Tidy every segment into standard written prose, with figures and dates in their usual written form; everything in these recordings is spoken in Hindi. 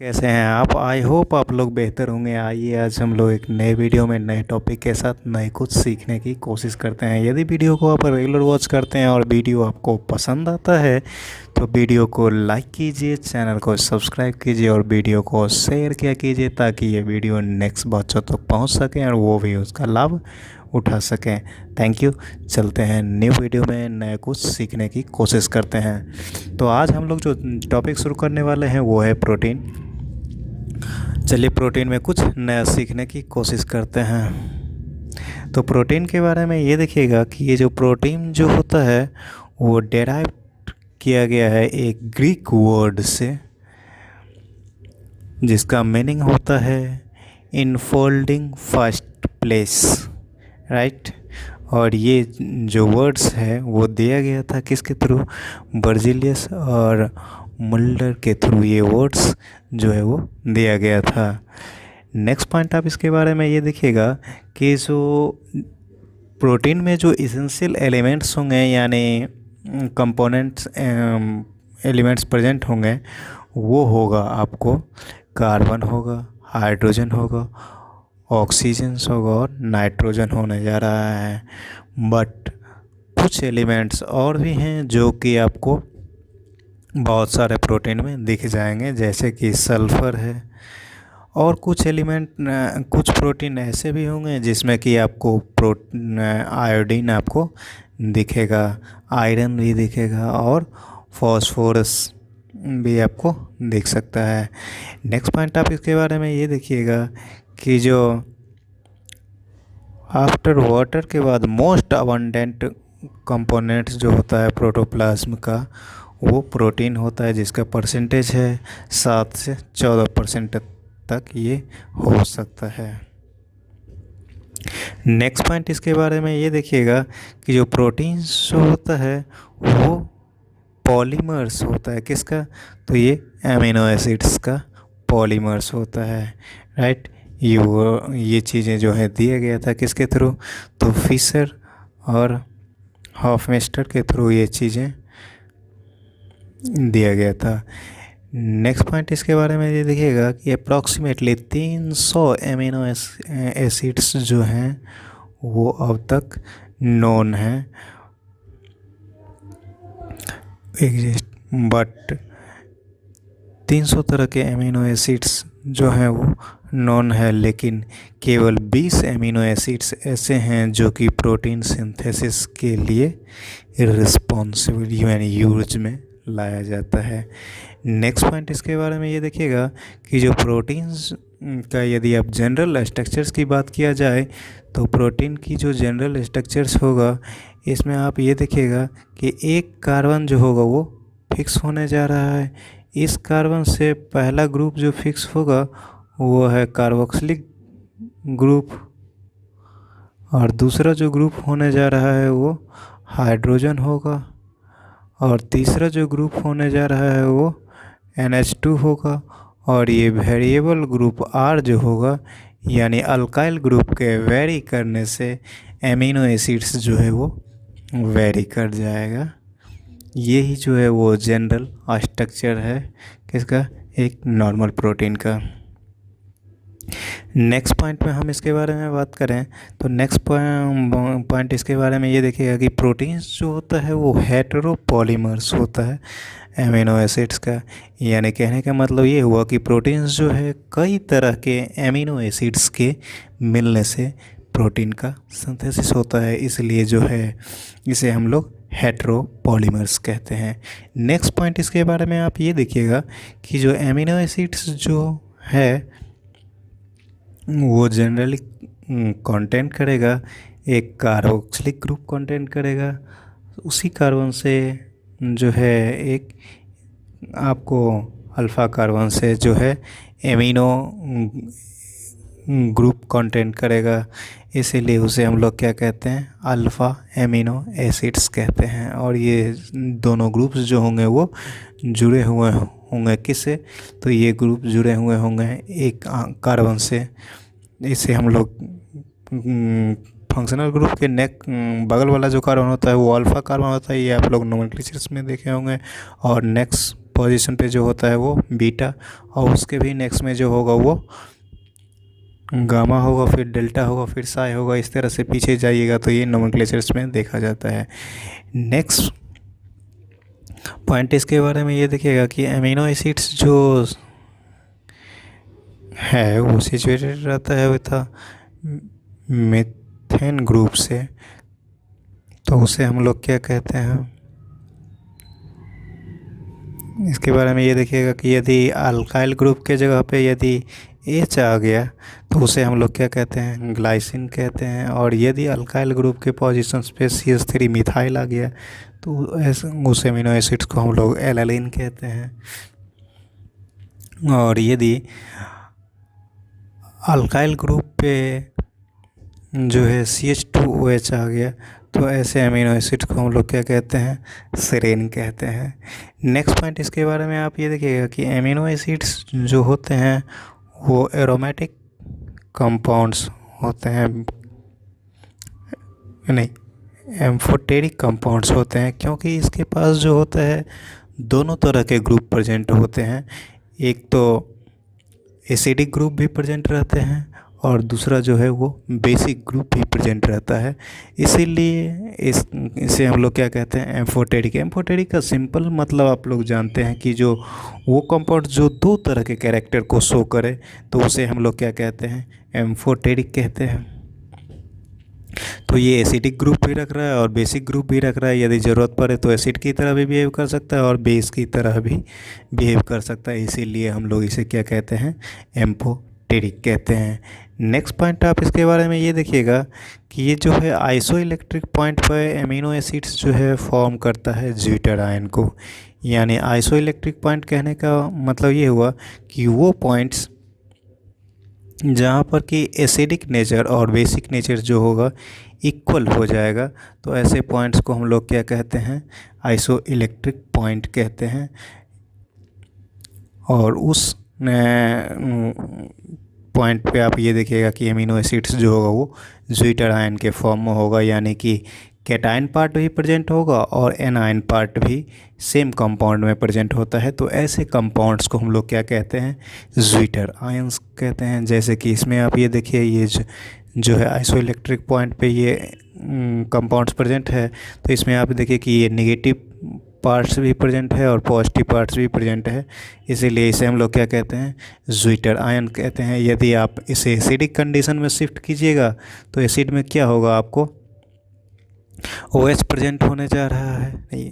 कैसे हैं आप? आई होप आप लोग बेहतर होंगे। आइए आज हम लोग एक नए वीडियो में नए टॉपिक के साथ नए कुछ सीखने की कोशिश करते हैं। यदि वीडियो को आप रेगुलर वॉच करते हैं और वीडियो आपको पसंद आता है तो वीडियो को लाइक कीजिए, चैनल को सब्सक्राइब कीजिए और वीडियो को शेयर किया कीजिए ताकि ये वीडियो नेक्स्ट बच्चों तक पहुंच सके और वो भी उसका लाभ उठा सकें। Thank you. चलते हैं न्यू वीडियो में नया कुछ सीखने की कोशिश करते हैं। तो आज हम लोग जो टॉपिक शुरू करने वाले हैं वो है प्रोटीन। चलिए प्रोटीन में कुछ नया सीखने की कोशिश करते हैं। तो प्रोटीन के बारे में ये देखिएगा कि ये जो प्रोटीन जो होता है वो डेराइव किया गया है एक ग्रीक वर्ड से जिसका मीनिंग होता है इनफोल्डिंग फर्स्ट प्लेस, राइट। और ये जो वर्ड्स है वो दिया गया था किसके थ्रू? बर्जिलियस और मुल्डर के थ्रू ये वर्ड्स जो है वो दिया गया था। नेक्स्ट पॉइंट आप इसके बारे में ये देखिएगा कि जो प्रोटीन में जो इसेंशियल एलिमेंट्स होंगे यानी कंपोनेंट्स एलिमेंट्स प्रेजेंट होंगे वो होगा आपको कार्बन होगा, हाइड्रोजन होगा, ऑक्सीजन होगा और नाइट्रोजन होने जा रहा है। बट कुछ एलिमेंट्स और भी हैं जो कि आपको बहुत सारे प्रोटीन में दिख जाएंगे, जैसे कि सल्फ़र है। और कुछ कुछ प्रोटीन ऐसे भी होंगे जिसमें कि आपको आयोडीन आपको दिखेगा, आयरन भी दिखेगा और फॉस्फोरस भी आपको दिख सकता है। नेक्स्ट पॉइंट आप इसके बारे में ये देखिएगा कि जो आफ्टर वाटर के बाद मोस्ट अबंडेंट कंपोनेंट्स जो होता है प्रोटोप्लाज्म का वो प्रोटीन होता है, जिसका परसेंटेज है 7 से 14% तक ये हो सकता है। नेक्स्ट पॉइंट इसके बारे में ये देखिएगा कि जो प्रोटीन जो होता है वो पॉलीमर्स होता है। किसका? तो ये एमिनो एसिड्स का पॉलीमर्स होता है, राइट। ये चीज़ें जो है दिया गया था किसके थ्रू? तो फिशर और हॉफमेस्टर के थ्रू ये चीज़ें दिया गया था। नेक्स्ट पॉइंट इसके बारे में ये देखिएगा कि अप्रॉक्सीमेटली 300 एमिनो एसिड्स जो हैं वो अब तक नोन हैं एग्जिस्ट, बट 300 तरह के एमिनो एसिड्स जो हैं वो नॉन है, लेकिन केवल 20 एमिनो एसिड्स ऐसे हैं जो कि प्रोटीन सिंथेसिस के लिए रिस्पॉन्सिबल यानी यूज में लाया जाता है। नेक्स्ट पॉइंट इसके बारे में ये देखिएगा कि जो प्रोटीन्स का यदि आप जनरल स्ट्रक्चर्स की बात किया जाए तो प्रोटीन की जो जनरल स्ट्रक्चर्स होगा इसमें आप ये देखिएगा कि एक कार्बन जो होगा वो फिक्स होने जा रहा है। इस कार्बन से पहला ग्रुप जो फिक्स होगा वो है कार्बोक्सिलिक ग्रुप और दूसरा जो ग्रुप होने जा रहा है वो हाइड्रोजन होगा और तीसरा जो ग्रुप होने जा रहा है वो NH2 होगा। और ये वेरिएबल ग्रुप R जो होगा यानी अल्काइल ग्रुप के वेरी करने से एमिनो एसिड्स जो है वो वेरी कर जाएगा। यही जो है वो जनरल स्ट्रक्चर है किसका? एक नॉर्मल प्रोटीन का। नेक्स्ट पॉइंट में हम इसके बारे में बात करें तो नेक्स्ट पॉइंट इसके बारे में ये देखिएगा कि प्रोटीन्स जो होता है वो हेटेरोपॉलीमर्स होता है एमिनो एसिड्स का। यानी कहने का मतलब ये हुआ कि प्रोटीन्स जो है कई तरह के एमिनो एसिड्स के मिलने से प्रोटीन का सिंथेसिस होता है, इसलिए जो है इसे हम लोग हेटेरोपॉलीमर्स कहते हैं। नेक्स्ट पॉइंट इसके बारे में आप ये देखिएगा कि जो एमिनो एसिड्स जो है वो जनरली कंटेंट करेगा एक कार्बोक्सिलिक ग्रुप कंटेंट करेगा। उसी कार्बन से जो है एक आपको अल्फ़ा कार्बन से जो है एमिनो ग्रुप कंटेंट करेगा, इसीलिए उसे हम लोग क्या कहते हैं? अल्फ़ा एमिनो एसिड्स कहते हैं। और ये दोनों ग्रुप्स जो होंगे वो जुड़े हुए होंगे किससे? तो ये ग्रुप जुड़े हुए होंगे एक कार्बन से। इसे हम लोग फंक्शनल ग्रुप के बगल वाला जो कार्बन होता है वो अल्फ़ा कार्बन होता है, ये आप लोग नोमेनक्लेचर्स में देखे होंगे। और नेक्स्ट पोजीशन पे जो होता है वो बीटा, और उसके भी नेक्स्ट में जो होगा वो गामा होगा, फिर डेल्टा होगा, फिर साई होगा। इस तरह से पीछे जाइएगा तो ये नोमेनक्लेचर्स में देखा जाता है। नेक्स्ट पॉइंट इसके बारे में ये देखिएगा कि अमीनो एसिड्स जो है वो सिचुएटेड रहता है विथ मीथेन ग्रुप से, तो उसे हम लोग क्या कहते हैं। इसके बारे में ये देखिएगा कि यदि अल्काइल ग्रुप के जगह पे यदि H आ गया तो उसे हम लोग क्या कहते हैं, ग्लाइसिन कहते हैं। और यदि अल्काइल ग्रुप के पोजीशंस पे CH3 मिथाइल आ गया तो ऐसे उस अमीनो एसिड्स को हम लोग एलानिन कहते हैं। और यदि अल्काइल ग्रुप पे जो है CH2OH आ गया तो ऐसे अमीनो एसिड को हम लोग क्या कहते हैं, सेरेन कहते हैं। नेक्स्ट पॉइंट इसके बारे में आप ये देखिएगा कि अमीनो एसिड्स जो होते हैं वो एरोमेटिक कंपाउंड्स होते हैं, नहीं एम्फोटेरिक कंपाउंड्स होते हैं, क्योंकि इसके पास जो होता है दोनों तरह के ग्रुप प्रेजेंट होते हैं। एक तो एसिडिक ग्रुप भी प्रेजेंट रहते हैं और दूसरा जो है वो बेसिक ग्रुप भी प्रेजेंट रहता है। इसीलिए इसे हम लोग क्या कहते हैं, एम्फोटेरिक। एम्फोटेरिक का सिंपल मतलब आप लोग जानते हैं कि जो वो कंपाउंड जो दो तरह के कैरेक्टर को शो करे तो उसे हम लोग क्या कहते हैं, एम्फोटेरिक कहते हैं। तो ये एसिडिक ग्रुप भी रख रहा है और बेसिक ग्रुप भी रख रहा है। यदि ज़रूरत पड़े तो एसिड की तरह भी बिहेव कर सकता है और बेस की तरह भी बिहेव कर सकता है, इसीलिए हम लोग इसे क्या कहते हैं, एम्फोटेरिक कहते हैं। नेक्स्ट पॉइंट आप इसके बारे में ये देखिएगा कि ये जो है आइसो इलेक्ट्रिक पॉइंट पर अमीनो एसिड्स जो है फॉर्म करता है ज्विटर आयन को। यानी आइसो इलेक्ट्रिक पॉइंट कहने का मतलब ये हुआ कि वो पॉइंट्स जहाँ पर कि एसिडिक नेचर और बेसिक नेचर जो होगा इक्वल हो जाएगा, तो ऐसे पॉइंट्स को हम लोग क्या कहते हैं, आइसो इलेक्ट्रिक पॉइंट कहते हैं। और उस पॉइंट पे आप ये देखिएगा कि अमीनो एसिड्स जो होगा वो ज्विटर आयन के फॉर्म में होगा, यानी कि कैटायन पार्ट भी प्रेजेंट होगा और एनायन पार्ट भी सेम कंपाउंड में प्रेजेंट होता है। तो ऐसे कंपाउंड्स को हम लोग क्या कहते हैं, ज्विटर आयंस कहते हैं। जैसे कि इसमें आप ये देखिए, ये जो है आइसो इलेक्ट्रिक पॉइंट पे ये कंपाउंड्स प्रेजेंट है, तो इसमें आप देखिए कि ये नेगेटिव पार्ट्स भी प्रेजेंट है और पॉजिटिव पार्ट्स भी प्रेजेंट है, इसीलिए इसे हम लोग क्या कहते हैं, ज्विटर आयन कहते हैं। यदि आप इसे एसिडिक कंडीशन में शिफ्ट कीजिएगा तो एसिड में क्या होगा, आपको OH प्रेजेंट होने जा रहा है, नहीं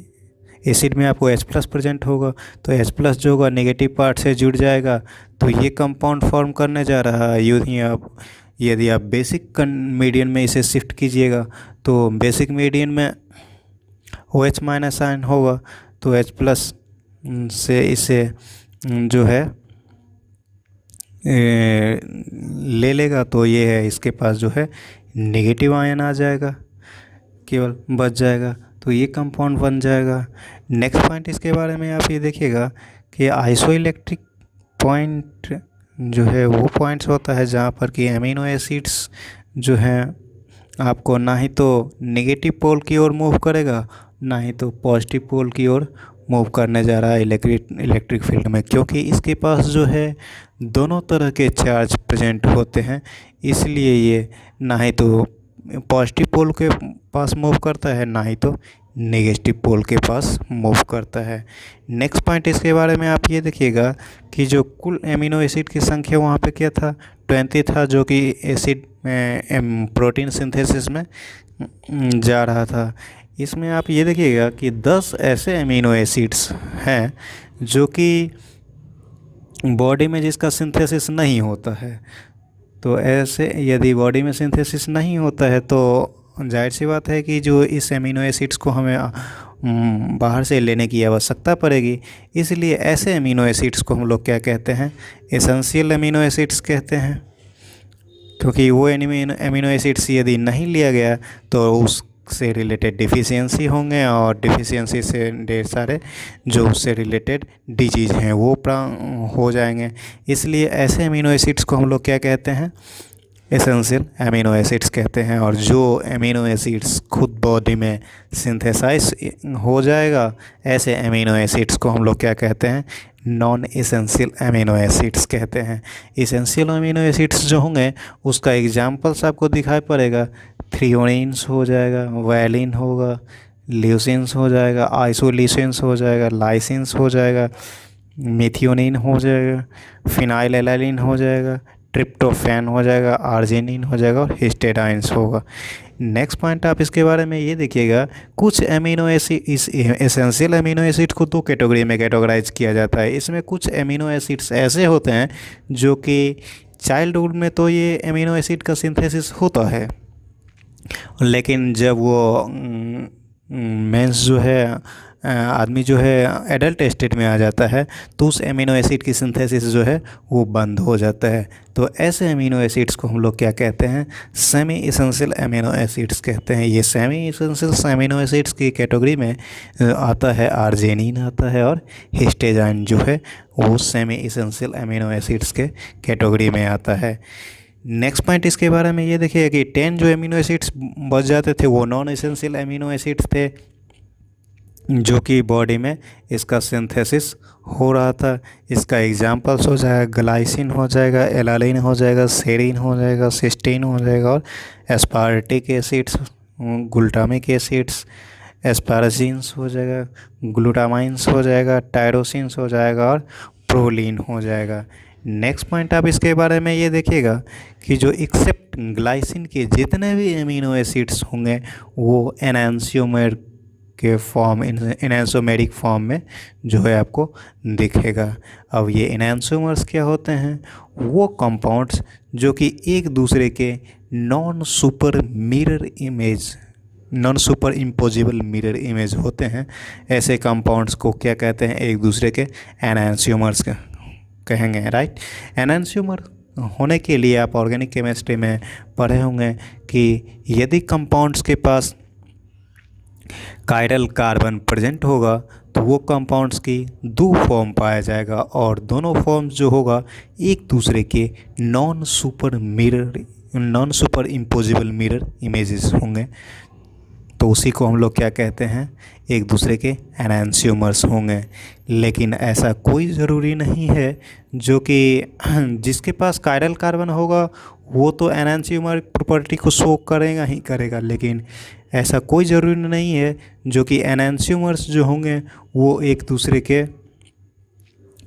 एसिड में आपको H+ प्रेजेंट होगा, तो H+ जो होगा नेगेटिव पार्ट से जुड़ जाएगा, तो ये कंपाउंड फॉर्म करने जा रहा है। यूँ ही आप यदि आप बेसिक मीडियन में इसे शिफ्ट कीजिएगा तो बेसिक मीडियन में OH- आयन होगा, तो H+ से इसे जो है ले लेगा, तो ये है इसके पास जो है नेगेटिव आयन आ जाएगा, केवल बच जाएगा, तो ये कंपाउंड बन जाएगा। नेक्स्ट पॉइंट इसके बारे में आप ये देखिएगा कि आइसो इलेक्ट्रिक पॉइंट जो है वो पॉइंट्स होता है जहाँ पर कि अमीनो एसिड्स जो हैं आपको ना ही तो नेगेटिव पोल की ओर मूव करेगा, ना ही तो पॉजिटिव पोल की ओर मूव करने जा रहा है इलेक्ट्रिक फील्ड में, क्योंकि इसके पास जो है दोनों तरह के चार्ज प्रेजेंट होते हैं। इसलिए ये ना ही तो पॉजिटिव पोल के पास मूव करता है, ना ही तो नेगेटिव पोल के पास मूव करता है। नेक्स्ट पॉइंट इसके बारे में आप ये देखिएगा कि जो कुल एमिनो एसिड की संख्या वहाँ पे क्या था, 20 था, जो कि एसिड प्रोटीन सिंथेसिस में जा रहा था। इसमें आप ये देखिएगा कि 10 ऐसे एमिनो एसिड्स हैं जो कि बॉडी में जिसका सिंथेसिस नहीं होता है। तो ऐसे यदि बॉडी में सिंथेसिस नहीं होता है तो जाहिर सी बात है कि जो इस एमिनो एसिड्स को हमें बाहर से लेने की आवश्यकता पड़ेगी। इसलिए ऐसे एमिनो एसिड्स को हम लोग क्या कहते हैं, एसेंशियल एमिनो एसिड्स कहते हैं, क्योंकि वो एमिनो एसिड्स यदि नहीं लिया गया तो उससे रिलेटेड डिफिशियंसी होंगे और डिफिशियंसी से ढेर सारे जो उससे रिलेटेड डिजीज़ हैं वो हो जाएंगे। इसलिए ऐसे एमिनो एसिड्स को हम लोग क्या कहते हैं, एसेंशियल अमीनो एसिड्स कहते हैं। और जो अमीनो एसिड्स खुद बॉडी में सिंथेसाइज हो जाएगा, ऐसे अमीनो एसिड्स को हम लोग क्या कहते हैं, नॉन एसेंशियल अमीनो एसिड्स कहते हैं। एसेंशियल अमीनो एसिड्स जो होंगे उसका एग्जाम्पल्स आपको दिखाई पड़ेगा, थ्रियोनिन्स हो जाएगा, वैलिन होगा, ल्यूसिन्स हो जाएगा, आइसोल्यूसिन्स हो जाएगा, लाइसिन्स हो जाएगा, मिथियोनिन हो जाएगा, फिनाइल एलानिन हो जाएगा, ट्रिप्टोफैन हो जाएगा, आर्जिनिन हो जाएगा और हिस्टेडाइंस होगा। नेक्स्ट पॉइंट आप इसके बारे में ये देखिएगा, कुछ अमीनो एसिड, इस एसेंशियल अमीनो एसिड को दो कैटेगरी में कैटेगराइज किया जाता है। इसमें कुछ अमीनो एसिड्स ऐसे होते हैं जो कि चाइल्डहुड में तो ये अमीनो एसिड का सिंथेसिस होता है, लेकिन जब वो मेंस जो है आदमी जो है एडल्ट स्टेट में आ जाता है तो उस अमीनो एसिड की सिंथेसिस जो है वो बंद हो जाता है। तो ऐसे अमीनो एसिड्स को हम लोग क्या कहते हैं, सेमी एसेंशियल अमीनो एसिड्स कहते हैं। ये सेमी एसेंशियल अमीनो एसिड्स की कैटेगरी में आता है आर्जिनिन आता है, और हिस्टेडाइन जो है वो सेमी एसेंशियल अमीनो एसिड्स के कैटेगरी में आता है। नेक्स्ट पॉइंट इसके बारे में ये देखिए कि 10 जो अमीनो एसिड्स बच जाते थे वो नॉन एसेंशियल अमीनो एसिड्स थे, जो कि बॉडी में इसका सिंथेसिस हो रहा था। इसका एग्जांपल्स हो जाएगा, ग्लाइसिन हो जाएगा, एलानिन हो जाएगा, सेरीन हो जाएगा, सिस्टीन हो जाएगा, और एस्पार्टिक एसिड्स, ग्लूटामिक एसिड्स, एस्पाराजीन्स हो जाएगा, ग्लूटामाइंस हो जाएगा, टायरोसिन्स हो जाएगा, और प्रोलीन हो जाएगा। नेक्स्ट पॉइंट आप इसके बारे में ये देखिएगा कि जो एक्सेप्ट ग्लाइसिन के जितने भी अमीनो एसिड्स होंगे वो एनांशियोमर के फॉर्म, एनांशियोमेरिक फॉर्म में जो है आपको दिखेगा। अब ये एनांशियोमर्स क्या होते हैं, वो कंपाउंड्स जो कि एक दूसरे के non super imposable mirror image होते हैं, ऐसे कंपाउंड्स को क्या कहते हैं, एक दूसरे के एनांशियोमर्स कहेंगे, राइट। एनांशियोमर होने के लिए आप ऑर्गेनिक केमिस्ट्री में पढ़े होंगे कि यदि कंपाउंड्स के पास कायरल कार्बन प्रेजेंट होगा तो वो कंपाउंड्स की दो फॉर्म पाया जाएगा, और दोनों फॉर्म्स जो होगा एक दूसरे के non super imposable mirror images होंगे। तो उसी को हम लोग क्या कहते हैं, एक दूसरे के एनांशियोमर्स होंगे। लेकिन ऐसा कोई ज़रूरी नहीं है जो कि जिसके पास कायरल कार्बन होगा वो तो एनांशियोमर प्रॉपर्टी को शो करेगा ही करेगा, लेकिन ऐसा कोई ज़रूरी नहीं है जो कि एनांशियोमर्स जो होंगे वो एक दूसरे के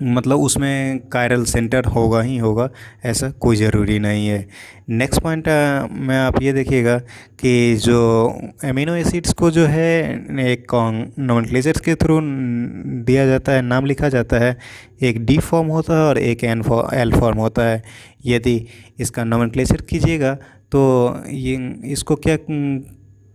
मतलब उसमें कायरल सेंटर होगा ही होगा, ऐसा कोई ज़रूरी नहीं है। नेक्स्ट पॉइंट में आप ये देखिएगा कि जो अमीनो एसिड्स को जो है एक नोमेनक्लेचर के थ्रू दिया जाता है, नाम लिखा जाता है। एक डी फॉर्म होता है और एक एल फॉर्म होता है। यदि इसका नोमेनक्लेचर कीजिएगा तो ये इसको क्या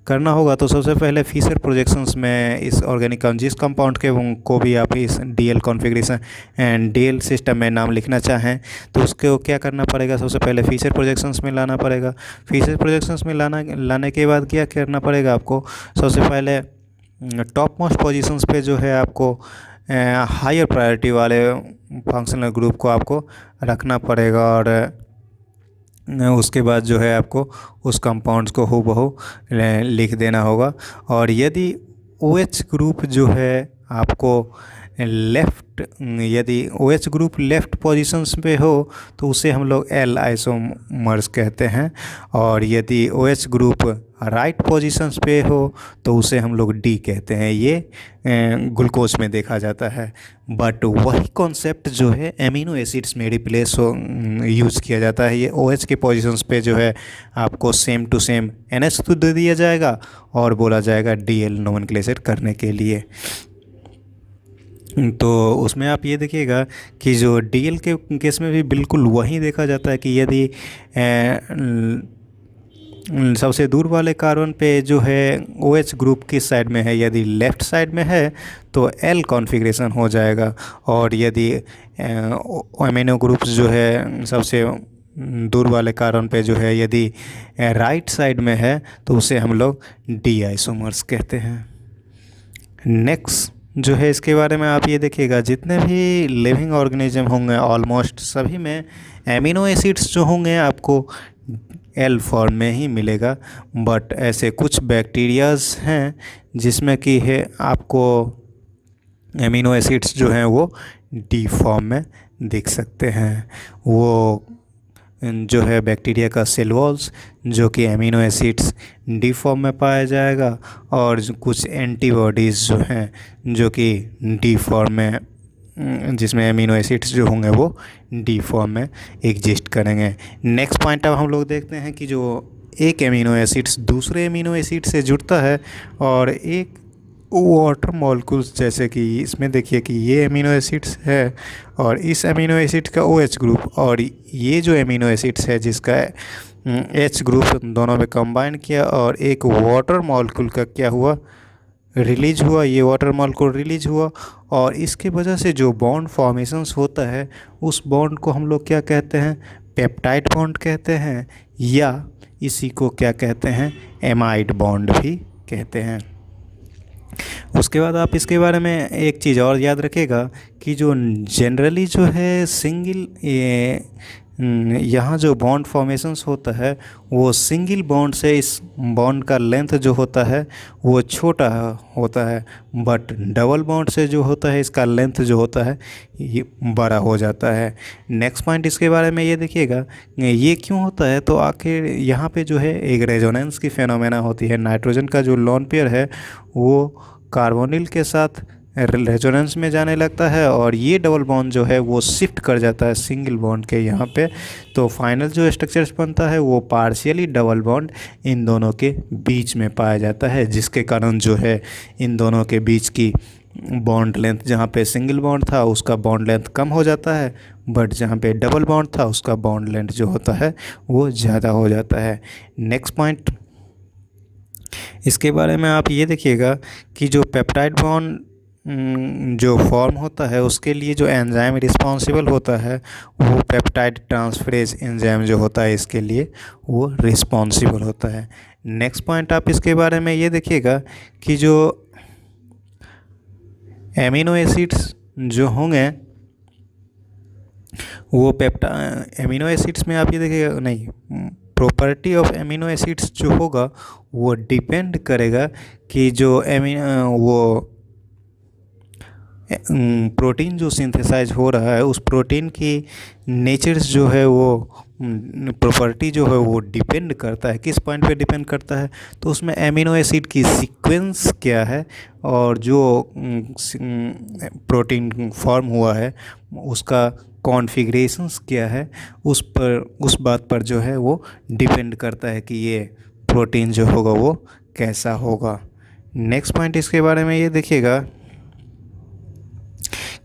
करना होगा, तो सबसे पहले फिशर प्रोजेक्शंस में इस ऑर्गेनिक जिस कंपाउंड के को भी आप इस DL configuration and DL system में नाम लिखना चाहें तो उसको क्या करना पड़ेगा, सबसे पहले फिशर प्रोजेक्शंस में लाना पड़ेगा। फिशर प्रोजेक्शंस में लाने के बाद क्या करना पड़ेगा आपको, सबसे पहले टॉप मोस्ट पोजीशंस पे जो है आपको हायर प्रायोरिटी वाले फंक्शनल ग्रुप को आपको रखना पड़ेगा, और उसके बाद जो है आपको उस कंपाउंड्स को हूबहू लिख देना होगा। और यदि OH ग्रुप जो है आपको यदि OH ग्रुप लेफ़्ट पोजीशंस पे हो तो उसे हम लोग एल आइसोमर्स कहते हैं, और यदि OH ग्रुप राइट पोजीशंस पे हो तो उसे हम लोग डी कहते हैं। ये ग्लूकोज में देखा जाता है। बट वही कॉन्सेप्ट जो है एमिनो एसिड्स में रिप्लेस यूज़ किया जाता है। ये OH के पोजीशंस पे जो है आपको सेम टू सेम NH तो दे दिया जाएगा और बोला जाएगा DL नोमेनक्लेचर करने के लिए। तो उसमें आप ये देखिएगा कि जो DL के केस में भी बिल्कुल वही देखा जाता है कि यदि सबसे दूर वाले कार्बन पे जो है OH ग्रुप किस साइड में है, यदि लेफ़्ट साइड में है तो L कॉन्फ़िगरेशन हो जाएगा, और यदि अमीनो ग्रुप्स जो है सबसे दूर वाले कार्बन पे जो है यदि राइट साइड में है तो उसे हम लोग डी आइसोमर्स कहते हैं। नेक्स्ट जो है इसके बारे में आप ये देखिएगा, जितने भी लिविंग ऑर्गेनिज्म होंगे ऑलमोस्ट सभी में एमिनो एसिड्स जो होंगे आपको एल फॉर्म में ही मिलेगा। बट ऐसे कुछ बैक्टीरियाज हैं जिसमें कि है आपको एमिनो एसिड्स जो हैं वो डी फॉर्म में दिख सकते हैं। वो जो है बैक्टीरिया का सेल वॉल्स जो कि एमिनो एसिड्स डी फॉर्म में पाया जाएगा, और कुछ एंटीबॉडीज़ जो हैं जो कि डी फॉर्म में, जिसमें एमिनो एसिड्स जो होंगे वो डी फॉर्म में एग्जिस्ट करेंगे। नेक्स्ट पॉइंट अब हम लोग देखते हैं कि जो एक एमिनो एसिड्स दूसरे एमिनो एसिड से जुड़ता है और एक वाटर मॉलिक्यूल्स, जैसे कि इसमें देखिए कि ये एमिनो एसिड्स है और इस एमिनो एसिड का OH ग्रुप, और ये जो एमिनो एसिड्स है जिसका H ग्रुप दोनों में कंबाइन किया और एक वाटर मॉलिक्यूल का क्या हुआ, रिलीज हुआ, ये वाटर मॉलिक्यूल रिलीज हुआ, और इसके वजह से जो बॉन्ड फॉर्मेशंस होता है उस बॉन्ड को हम लोग क्या कहते हैं, पेप्टाइड बॉन्ड कहते हैं, या इसी को क्या कहते हैं, एमाइड बॉन्ड भी कहते हैं। उसके बाद आप इसके बारे में एक चीज़ और याद रखिएगा कि जो जनरली जो है सिंगल यहाँ जो बॉन्ड फॉर्मेशंस होता है वो सिंगल बॉन्ड से इस बॉन्ड का लेंथ जो होता है वो छोटा होता है, बट डबल बॉन्ड से जो होता है इसका लेंथ जो होता है ये बड़ा हो जाता है। नेक्स्ट पॉइंट इसके बारे में ये देखिएगा ये क्यों होता है, तो आखिर यहाँ पे जो है एक रेजोनेंस की फेनोमेना होती है। नाइट्रोजन का जो लोन पेयर है वो कार्बोनिल के साथ रेजोनेंस में जाने लगता है और ये डबल बॉन्ड जो है वो शिफ्ट कर जाता है सिंगल बॉन्ड के यहाँ पे, तो फाइनल जो स्ट्रक्चर बनता है वो पार्शियली डबल बॉन्ड इन दोनों के बीच में पाया जाता है, जिसके कारण जो है इन दोनों के बीच की बॉन्ड लेंथ, जहाँ पे सिंगल बॉन्ड था उसका बॉन्ड लेंथ कम हो जाता है, बट जहाँ पे डबल बॉन्ड था उसका बॉन्ड लेंथ जो होता है वो ज़्यादा हो जाता है। नेक्स्ट पॉइंट इसके बारे में आप ये देखिएगा कि जो पेप्टाइड बॉन्ड जो फॉर्म होता है उसके लिए जो एंजाइम रिस्पॉन्सिबल होता है वो पेप्टाइड ट्रांसफरेज एंजाइम जो होता है इसके लिए वो रिस्पॉन्सिबल होता है। नेक्स्ट पॉइंट आप इसके बारे में ये देखिएगा कि जो एमिनो एसिड्स जो होंगे वो एमिनो एसिड्स में आप ये देखिएगा, नहीं, प्रॉपर्टी ऑफ एमिनो एसिड्स जो होगा वो डिपेंड करेगा कि जो वो प्रोटीन जो सिंथेसाइज हो रहा है उस प्रोटीन की नेचर्स जो है वो प्रॉपर्टी जो है वो डिपेंड करता है, किस पॉइंट पे डिपेंड करता है, तो उसमें एमिनो एसिड की सीक्वेंस क्या है और जो प्रोटीन फॉर्म हुआ है उसका कॉन्फ़िगरेशंस क्या है, उस बात पर जो है वो डिपेंड करता है कि ये प्रोटीन जो होगा वो कैसा होगा। नेक्स्ट पॉइंट इसके बारे में ये देखिएगा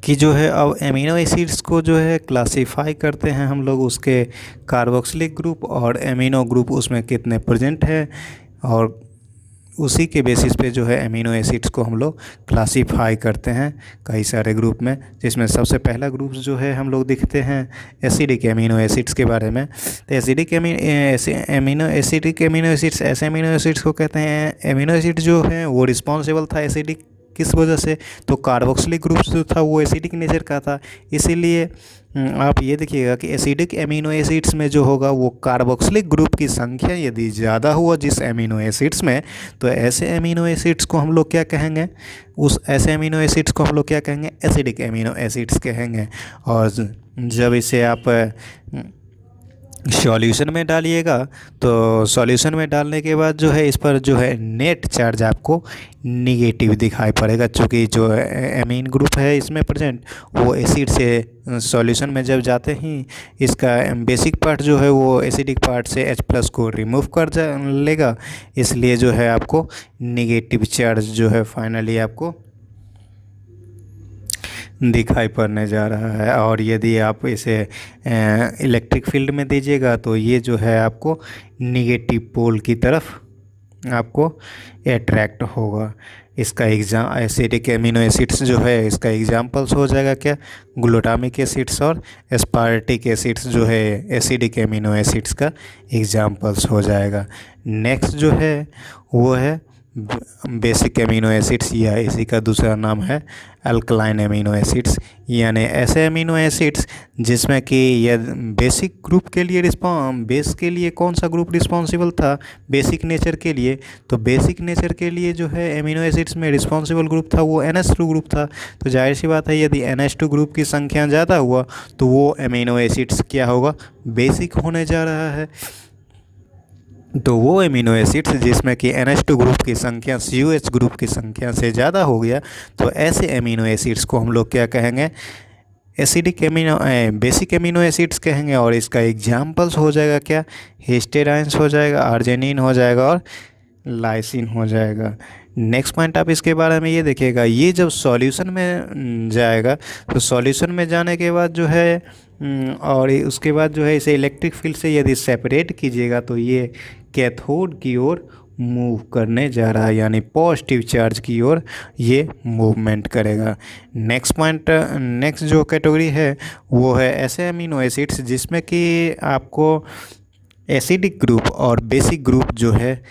कि जो है अब एमिनो एसिड्स को जो है क्लासिफाई करते हैं हम लोग उसके कार्बोक्सिलिक ग्रुप और एमिनो ग्रुप उसमें कितने प्रेजेंट हैं, और उसी के बेसिस पे जो है एमिनो एसिड्स को हम लोग क्लासिफाई करते हैं कई सारे ग्रुप में, जिसमें सबसे पहला ग्रुप जो है हम लोग देखते हैं एसिडिक एमिनो एसिड्स के बारे में। तो एसिडिक एमिनो एसिड्स ऐसे एमिनो एसिड्स को कहते हैं, एमिनो एसिड जो है वो रिस्पॉन्सिबल था एसिडिक किस वजह से, तो कार्बोक्सिलिक ग्रुप जो था वो एसिडिक नेचर का था, इसीलिए आप ये देखिएगा कि एसिडिक एमिनो एसिड्स में जो होगा वो कार्बोक्सिलिक ग्रुप की संख्या यदि ज़्यादा हुआ जिस एमिनो एसिड्स में, तो ऐसे एमिनो एसिड्स को हम लोग क्या कहेंगे, उस ऐसे एमिनो एसिड्स को हम लोग क्या कहेंगे, एसिडिक एमिनो एसिड्स कहेंगे। और जब इसे आप सॉल्यूशन में डालिएगा तो सॉल्यूशन में डालने के बाद जो है इस पर जो है नेट चार्ज आपको निगेटिव दिखाई पड़ेगा, क्योंकि जो एमीन ग्रुप है इसमें प्रेजेंट वो एसिड से सॉल्यूशन में जब जाते ही इसका बेसिक पार्ट जो है वो एसिडिक पार्ट से H+ को रिमूव कर लेगा, इसलिए जो है आपको निगेटिव चार्ज जो है फाइनली आपको दिखाई पड़ने जा रहा है। और यदि आप इसे इलेक्ट्रिक फील्ड में दीजिएगा तो ये जो है आपको निगेटिव पोल की तरफ आपको अट्रैक्ट होगा। इसका एसिडिक एमिनो एसिड्स जो है इसका एग्जाम्पल्स हो जाएगा क्या, ग्लूटामिक एसिड्स और एस्पार्टिक एसिड्स जो है एसिडिक एमिनो एसिड्स का एग्जाम्पल्स हो जाएगा। नेक्स्ट जो है वो है बेसिक एमिनो एसिड्स, या इसी का दूसरा नाम है अल्कलाइन एमिनो एसिड्स। यानी ऐसे एमिनो एसिड्स जिसमें कि यह बेसिक ग्रुप के लिए बेस के लिए कौन सा ग्रुप रिस्पॉन्सिबल था बेसिक नेचर के लिए, तो बेसिक नेचर के लिए जो है एमिनो एसिड्स में रिस्पॉन्सिबल ग्रुप था वो NH2 ग्रुप था। तो जाहिर सी बात है यदि NH2 ग्रुप की संख्या ज़्यादा हुआ तो वो एमिनो एसिड्स क्या होगा, बेसिक होने जा रहा है। तो वो एमिनो एसिड्स जिसमें कि NH2 ग्रुप की संख्या COH ग्रुप की संख्या से ज़्यादा हो गया, तो ऐसे एमिनो एसिड्स को हम लोग क्या कहेंगे, बेसिक एमिनो एसिड्स कहेंगे। और इसका एग्जाम्पल्स हो जाएगा क्या, हिस्टेराइंस हो जाएगा, आर्जिनिन हो जाएगा और लाइसिन हो जाएगा। नेक्स्ट पॉइंट आप इसके बारे में ये देखिएगा, ये जब सॉल्यूशन में जाएगा तो सॉल्यूशन में जाने के बाद जो है और उसके बाद जो है इसे इलेक्ट्रिक फील्ड से यदि सेपरेट कीजिएगा तो ये कैथोड की ओर मूव करने जा रहा है, यानी पॉजिटिव चार्ज की ओर ये मूवमेंट करेगा। नेक्स्ट जो कैटेगरी है वो है ऐसे अमीनो एसिड्स जिसमें कि आपको एसिडिक ग्रुप और बेसिक ग्रुप जो है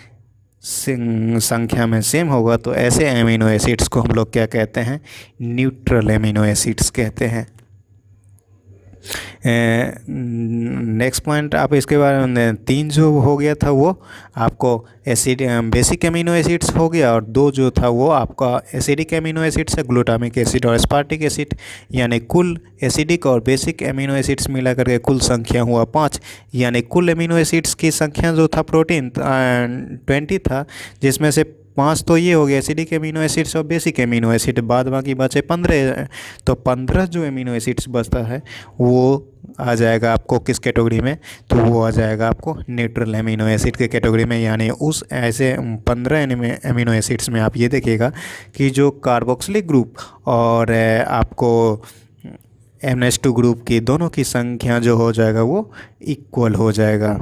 संख्या में सेम होगा, तो ऐसे एमिनो एसिड्स को हम लोग क्या कहते हैं, न्यूट्रल एमिनो एसिड्स कहते हैं। नेक्स्ट पॉइंट आप इसके बारे में 3 जो हो गया था वो आपको बेसिक एमिनो एसिड्स हो गया, और 2 जो था वो आपका एसिडिक एमिनो एसिड्स है, ग्लूटामिक एसिड और एस्पार्टिक एसिड। यानी कुल एसिडिक और बेसिक एमिनो एसिड्स मिला करके कुल संख्या हुआ 5। यानी कुल एमिनो एसिड्स की संख्या जो था प्रोटीन 20 था, जिसमें से 5 तो ये हो गया एसिडिक एमिनो एसिड्स और बेसिक एमिनो एसिड, बाद बाकी बचे 15। तो 15 जो एमिनो एसिड्स बचता है वो आ जाएगा आपको किस कैटेगरी में, तो वो आ जाएगा आपको न्यूट्रल एमिनो एसिड के कैटेगरी में। यानी उस ऐसे 15 एमिनो एसिड्स में आप ये देखिएगा कि जो कार्बोक्सिलिक ग्रुप और आपको NH2 ग्रुप की दोनों की संख्या जो हो जाएगा वो इक्वल हो जाएगा।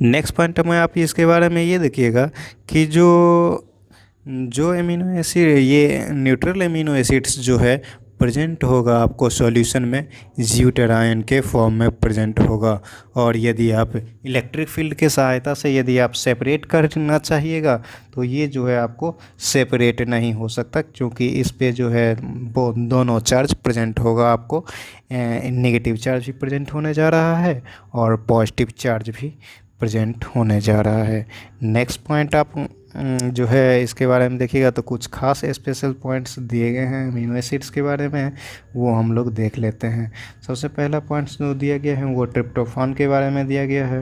नेक्स्ट पॉइंट में आप इसके बारे में ये देखिएगा कि जो एमिनो एसिड ये न्यूट्रल एमिनो एसिड्स जो है प्रेजेंट होगा आपको सॉल्यूशन में ज़्यूटेरायन के फॉर्म में प्रेजेंट होगा। और यदि आप इलेक्ट्रिक फील्ड के सहायता से यदि आप सेपरेट करना चाहिएगा तो ये जो है आपको सेपरेट नहीं हो सकता, क्योंकि इस पे जो है वो दोनों चार्ज प्रेजेंट होगा। आपको नेगेटिव चार्ज भी प्रेजेंट होने जा रहा है और पॉजिटिव चार्ज भी प्रेजेंट होने जा रहा है। नेक्स्ट पॉइंट आप जो है इसके बारे में देखिएगा तो कुछ खास स्पेशल पॉइंट्स दिए गए हैं अमीनो एसिड्स के बारे में, वो हम लोग देख लेते हैं। सबसे पहला पॉइंट्स जो दिया गया है वो ट्रिप्टोफान के बारे में दिया गया है।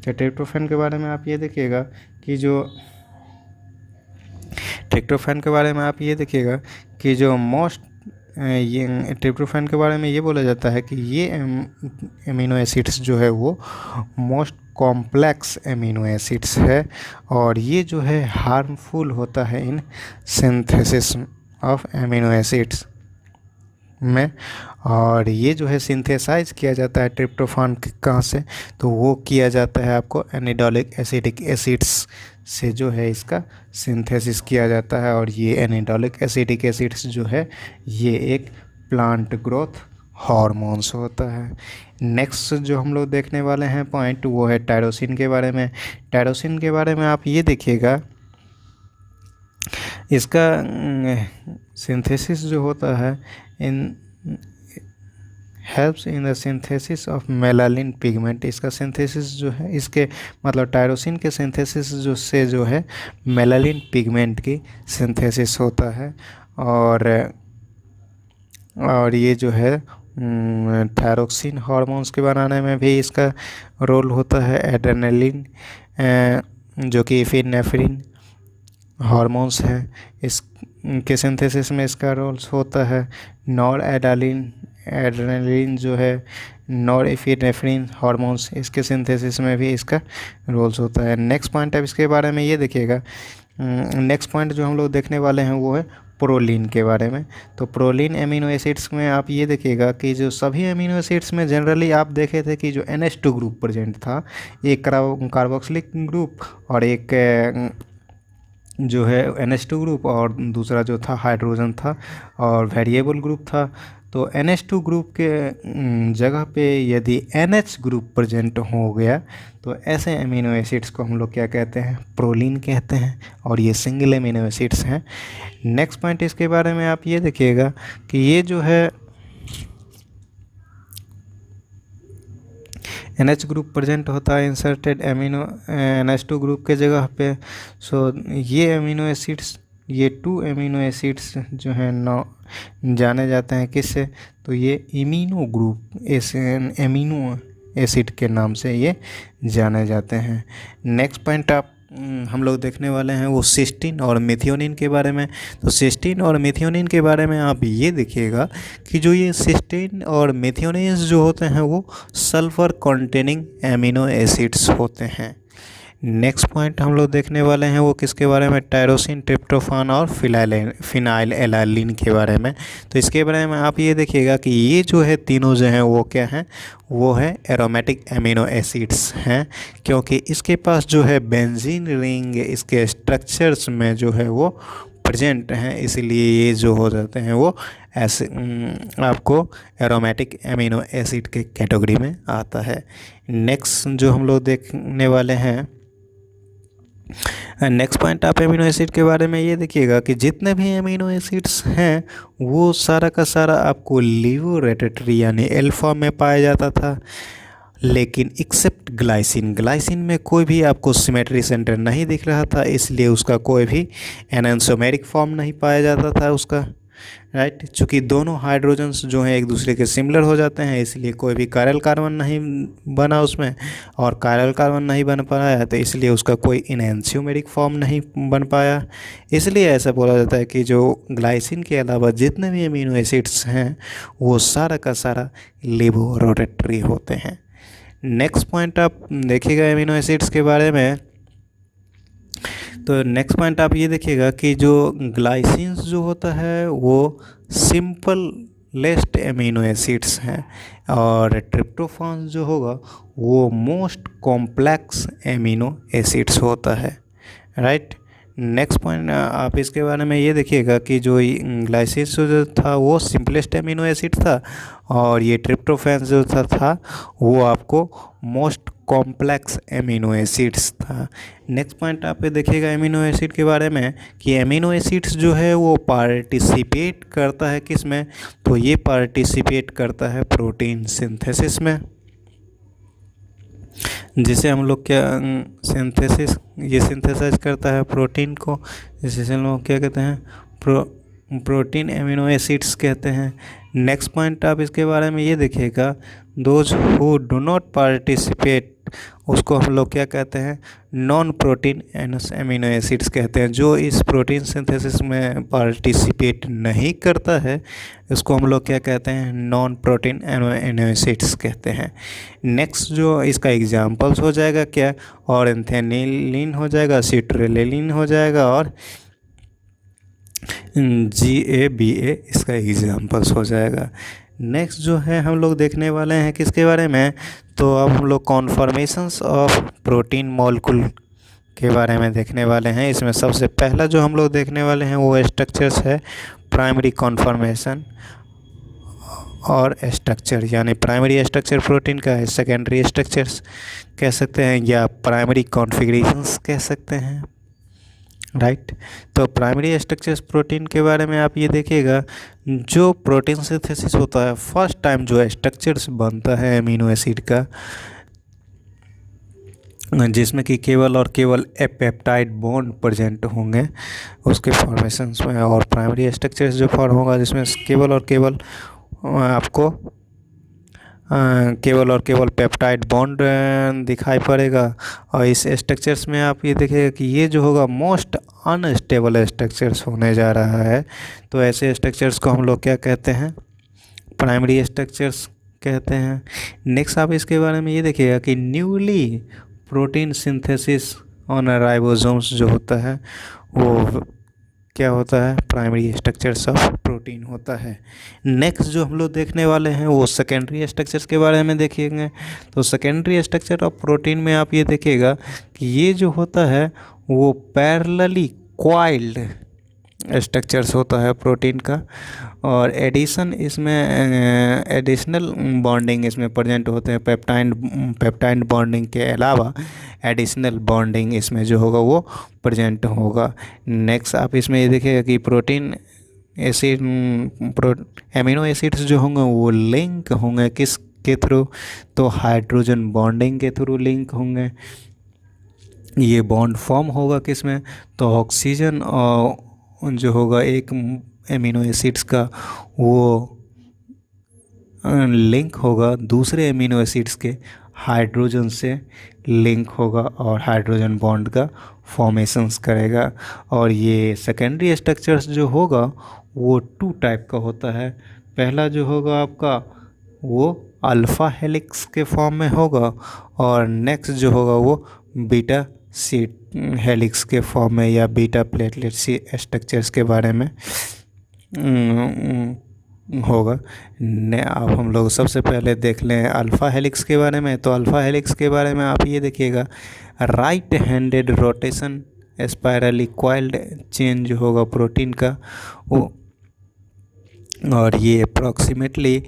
तो ट्रिप्टोफान के बारे में आप ये देखिएगा कि जो ट्रिप्टोफान के बारे में आप ये देखिएगा कि जो ये ट्रिप्टोफान के बारे में ये बोला जाता है कि ये एमिनो एसिड्स जो है वो मोस्ट कॉम्प्लेक्स एमिनो एसिड्स है, और ये जो है हार्मफुल होता है in synthesis of amino acids में। और ये जो है सिंथेसाइज किया जाता है ट्रिप्टोफान कहाँ से, तो वो किया जाता है आपको एनिडोलिक एसिडिक एसिड्स से जो है इसका सिंथेसिस किया जाता है। और ये एनिडोलिक एसिडिक एसिड्स जो है ये एक प्लांट ग्रोथ हार्मोन्स होता है। नेक्स्ट जो हम लोग देखने वाले हैं पॉइंट वो है टायरोसिन के बारे में। टायरोसिन के बारे में आप ये देखिएगा, इसका सिंथेसिस जो होता है इन helps in the synthesis of melanin pigment. इसका सिंथेसिस जो है इसके मतलब टायरोसिन के सिंथेसिस जो है मेलानिन पिगमेंट की सिंथेसिस होता है। और ये जो है थायरोक्सिन हार्मोन्स के बनाने में भी इसका रोल होता है। एड्रेनलिन जो कि एपिनेफ्रिन हार्मोन्स है, इसके सिंथेसिस में इसका रोल्स होता है। एड्रेनलिन जो है नॉरएपिनेफ्रिन हार्मोन्स, इसके सिंथेसिस में भी इसका रोल्स होता है। नेक्स्ट पॉइंट अब इसके बारे में ये देखिएगा, नेक्स्ट पॉइंट जो हम लोग देखने वाले हैं वो है प्रोलीन के बारे में। तो प्रोलीन एमिनो एसिड्स में आप ये देखिएगा कि जो सभी एमिनो एसिड्स में जनरली आप देखे थे कि जो NH2 ग्रुप प्रेजेंट था, एक कार्बोक्सिलिक ग्रुप और एक जो है NH2 ग्रुप और दूसरा जो था हाइड्रोजन था और वेरिएबल ग्रुप था। तो NH2 ग्रुप के जगह पे यदि NH ग्रुप प्रेजेंट हो गया तो ऐसे अमीनो एसिड्स को हम लोग क्या कहते हैं, प्रोलीन कहते हैं, और ये सिंगल अमीनो एसिड्स हैं। नेक्स्ट पॉइंट इसके बारे में आप ये देखिएगा कि ये जो है NH ग्रुप प्रेजेंट होता है इंसर्टेड अमीनो NH2 ग्रुप के जगह पे। सो ये अमीनो एसिड्स, ये 2 अमीनो एसिड्स जो हैं जाने जाते हैं किससे, तो ये इमीनो ग्रुप एमिनो एसिड के नाम से ये जाने जाते हैं। नेक्स्ट पॉइंट हम लोग देखने वाले हैं वो सिस्टीन और मेथियोनिन के बारे में। तो सिस्टीन और मेथियोनिन के बारे में आप ये देखिएगा कि जो ये सिस्टीन और मेथियोनिन जो होते हैं वो सल्फर कंटेनिंग एमिनो एसिड्स होते हैं। नेक्स्ट पॉइंट हम लोग देखने वाले हैं वो किसके बारे में, टायरोसिन, ट्रिप्टोफान और फिनाइल एलानिन के बारे में। तो इसके बारे में आप ये देखिएगा कि ये जो है तीनों जो हैं वो क्या हैं, वो है एरोमेटिक एमिनो एसिड्स हैं, क्योंकि इसके पास जो है बेंजीन रिंग इसके स्ट्रक्चर्स में जो है वो प्रेजेंट हैं, इसलिए ये जो हो जाते हैं वो ऐसे आपको एरोमेटिक एमिनो एसिड के कैटेगरी में आता है। नेक्स्ट जो हम लोग देखने वाले हैं, नेक्स्ट पॉइंट आप एमिनो एसिड के बारे में ये देखिएगा कि जितने भी एमिनो एसिड्स हैं वो सारा का सारा आपको लिवोरेटेटरी यानी एल फॉर्म में पाया जाता था, लेकिन एक्सेप्ट ग्लाइसिन में कोई भी आपको सिमेट्री सेंटर नहीं दिख रहा था, इसलिए उसका कोई भी एनांसोमेरिक फॉर्म नहीं पाया जाता था उसका, राइट। चूँकि दोनों हाइड्रोजन्स जो हैं एक दूसरे के सिमिलर हो जाते हैं, इसलिए कोई भी कायरल कार्बन नहीं बना उसमें, और कायरल कार्बन नहीं बन पाया तो इसलिए उसका कोई एनांसोमेरिक फॉर्म नहीं बन पाया। इसलिए ऐसा बोला जाता है कि जो ग्लाइसिन के अलावा जितने भी अमीनो एसिड्स हैं वो सारा का सारा लिवोरेटेटरी होते हैं। नेक्स्ट पॉइंट आप देखिएगा एमिनो एसिड्स के बारे में, तो नेक्स्ट पॉइंट आप ये देखिएगा कि जो ग्लाइसिन्स जो होता है वो सिंपल लेस्ट एमिनो एसिड्स हैं, और ट्रिप्टोफान जो होगा वो मोस्ट कॉम्प्लेक्स एमिनो एसिड्स होता है, राइट। नेक्स्ट पॉइंट आप इसके बारे में ये देखिएगा कि जो ग्लाइसिस जो था वो सिंपलेस्ट एमिनो एसिड था, और ये ट्रिप्टोफैन जो था वो आपको मोस्ट कॉम्प्लेक्स एमिनो एसिड्स था। नेक्स्ट पॉइंट आप देखिएगा एमिनो एसिड के बारे में कि एमिनो एसिड्स जो है वो पार्टिसिपेट करता है किस में, तो ये पार्टिसिपेट करता है प्रोटीन सिंथेसिस में, जिसे हम लोग क्या ये सिंथेसाइज करता है प्रोटीन को, जिसे हम लोग क्या कहते हैं, प्रोटीन एमिनो एसिड्स कहते हैं। नेक्स्ट पॉइंट आप इसके बारे में ये देखिएगा, those who do not participate उसको हम लोग क्या कहते हैं, नॉन प्रोटीन एमिनो एसिड्स कहते हैं। जो इस प्रोटीन सिंथेसिस में पार्टिसिपेट नहीं करता है उसको हम लोग क्या कहते हैं, नॉन प्रोटीन एमिनो एसिड्स कहते हैं। नेक्स्ट जो इसका एग्जांपल्स हो जाएगा क्या, ऑरेंथेनिलीन हो जाएगा, सिट्रेलिन हो जाएगा, और GABA इसका एग्जांपल्स हो जाएगा। नेक्स्ट जो है हम लोग देखने वाले हैं किसके बारे में, तो अब हम लोग कॉन्फॉर्मेशंस ऑफ प्रोटीन मॉलिक्यूल के बारे में देखने वाले हैं। इसमें सबसे पहला जो हम लोग देखने वाले हैं वो स्ट्रक्चर्स है, प्राइमरी कॉन्फॉर्मेशन और स्ट्रक्चर, यानी प्राइमरी स्ट्रक्चर प्रोटीन का है, सेकेंडरी स्ट्रक्चर्स कह सकते हैं या प्राइमरी कॉन्फ़िगरेशंस कह सकते हैं, राइट। तो प्राइमरी स्ट्रक्चर्स प्रोटीन के बारे में आप ये देखिएगा, जो प्रोटीन सिंथेसिस होता है फर्स्ट टाइम जो स्ट्रक्चर्स बनता है अमीनो एसिड का, जिसमें कि केवल और केवल पेप्टाइड बॉन्ड प्रेजेंट होंगे उसके फॉर्मेशंस में, और प्राइमरी स्ट्रक्चर्स जो फॉर्म होगा जिसमें केवल और केवल आपको केवल और केवल पेप्टाइड बॉन्ड दिखाई पड़ेगा। और इस स्ट्रक्चर्स में आप ये देखिएगा कि ये जो होगा मोस्ट अनस्टेबल स्ट्रक्चर्स होने जा रहा है। तो ऐसे स्ट्रक्चर्स को हम लोग क्या कहते हैं, प्राइमरी स्ट्रक्चर्स कहते हैं। नेक्स्ट आप इसके बारे में ये देखिएगा कि newly protein synthesis on ribosomes जो होता है वो क्या होता है, प्राइमरी स्ट्रक्चर्स ऑफ प्रोटीन होता है। नेक्स्ट जो हम लोग देखने वाले हैं वो सेकेंडरी स्ट्रक्चर्स के बारे में देखेंगे। तो सेकेंडरी स्ट्रक्चर ऑफ प्रोटीन में आप ये देखिएगा कि ये जो होता है वो पैरेलली कॉइल्ड स्ट्रक्चर्स होता है प्रोटीन का। और एडिशन इसमें एडिशनल बॉन्डिंग इसमें प्रेजेंट होते हैं, पेप्टाइड बॉन्डिंग के अलावा एडिशनल बॉन्डिंग इसमें जो होगा वो प्रेजेंट होगा। नेक्स्ट आप इसमें ये देखिएगा कि प्रोटीन एसिड एमिनो एसिड्स जो होंगे वो लिंक होंगे किस के थ्रू, तो हाइड्रोजन बॉन्डिंग के थ्रू लिंक होंगे। ये बॉन्ड फॉर्म होगा किस में, तो ऑक्सीजन और जो होगा एक एमिनो एसिड्स का वो लिंक होगा दूसरे एमिनो एसिड्स के हाइड्रोजन से लिंक होगा और हाइड्रोजन बॉन्ड का फॉर्मेशंस करेगा। और ये सेकेंडरी स्ट्रक्चर्स जो होगा वो 2 टाइप का होता है। पहला जो होगा आपका वो अल्फ़ा हेलिक्स के फॉर्म में होगा और नेक्स्ट जो होगा वो बीटा सीट हेलिक्स के फॉर्म में या बीटा प्लेटलेट सी स्ट्रक्चर्स के बारे में होगा। अब हम लोग सबसे पहले देख लें अल्फ़ा हेलिक्स के बारे में। तो अल्फ़ा हेलिक्स के बारे में आप ये देखिएगा, right handed rotation spirally coiled chain जो होगा प्रोटीन का वो, और ये अप्रॉक्सीमेटली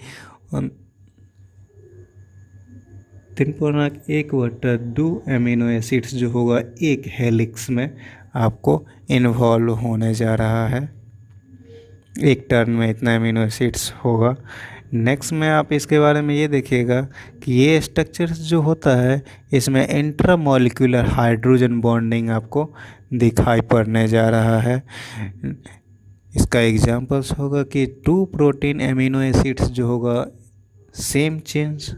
3.1/2 एमिनो एसिड्स जो होगा एक हेलिक्स में आपको इन्वॉल्व होने जा रहा है। एक टर्न में इतना एमिनो एसिड्स होगा। नेक्स्ट में आप इसके बारे में ये देखिएगा कि ये स्ट्रक्चर्स जो होता है इसमें इंट्रामॉलिक्यूलर हाइड्रोजन बॉन्डिंग आपको दिखाई पड़ने जा रहा है। इसका एग्जांपल्स होगा कि 2 प्रोटीन एमिनो एसिड्स जो होगा सेम चेंज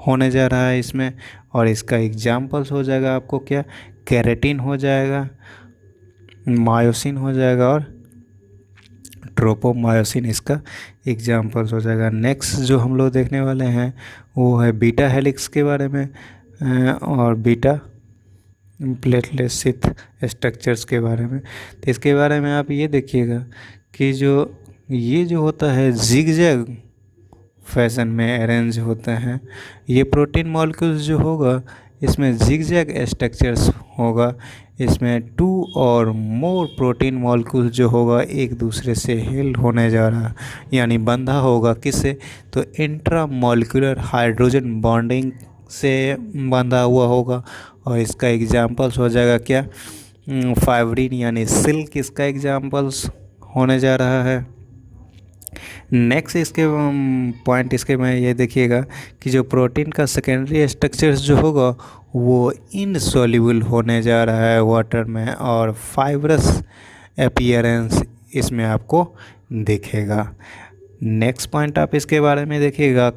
होने जा रहा है इसमें। और इसका एग्जांपल्स हो जाएगा आपको क्या, केराटिन हो जाएगा, मायोसिन हो जाएगा और ट्रोपोमायोसिन इसका एग्जांपल्स हो जाएगा। नेक्स्ट जो हम लोग देखने वाले हैं वो है बीटा हेलिक्स के बारे में और बीटा प्लेटलेट शीथ स्ट्रक्चर्स के बारे में। तो इसके बारे में आप ये देखिएगा कि ये जो होता है जिगजैग फैशन में अरेंज होते हैं। ये प्रोटीन मॉलिक्यूल्स जो होगा इसमें जिगजैग स्ट्रक्चर्स होगा। इसमें 2 और मोर प्रोटीन मॉलिक्यूल्स जो होगा एक दूसरे से हेल्ड होने जा रहा है, यानी बंधा होगा किससे, तो इंट्रा मॉलिक्यूलर हाइड्रोजन बॉन्डिंग से बंधा हुआ होगा। और इसका एग्जांपल्स हो जाएगा क्या, फाइब्रिन यानी सिल्क इसका एग्जांपल्स होने जा रहा है। नेक्स्ट इसके पॉइंट इसके में ये देखिएगा कि जो प्रोटीन का सेकेंडरी स्ट्रक्चर्स जो होगा वो इनसॉल्युबल होने जा रहा है वाटर में और फाइब्रस अपीयरेंस इसमें आपको दिखेगा। नेक्स्ट पॉइंट आप इसके बारे में देखिएगा,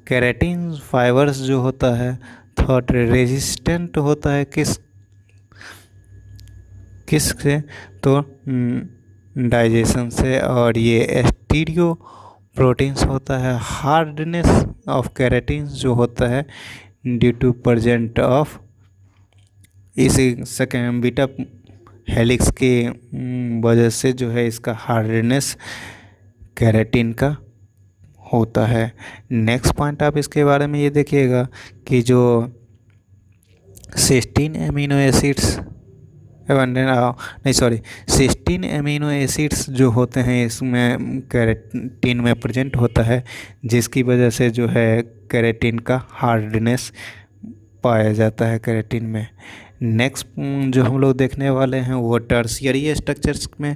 केराटिन फाइबर्स जो होता है थॉट रेजिस्टेंट होता है किस से, तो डाइजेशन से। और ये स्टीरियो प्रोटीन्स होता है। हार्डनेस ऑफ केराटिन जो होता है ड्यू टू प्रेजेंट ऑफ इसी सेकेंड बीटा हेलिक्स के वजह से जो है इसका हार्डनेस केराटिन का होता है। नेक्स्ट पॉइंट आप इसके बारे में ये देखिएगा कि जो cysteine amino acids cysteine amino acids जो होते हैं इसमें केराटिन में प्रेजेंट होता है, जिसकी वजह से जो है केराटिन का हार्डनेस पाया जाता है केराटिन में। नेक्स्ट जो हम लोग देखने वाले हैं वो टर्शियरी स्ट्रक्चर्स में।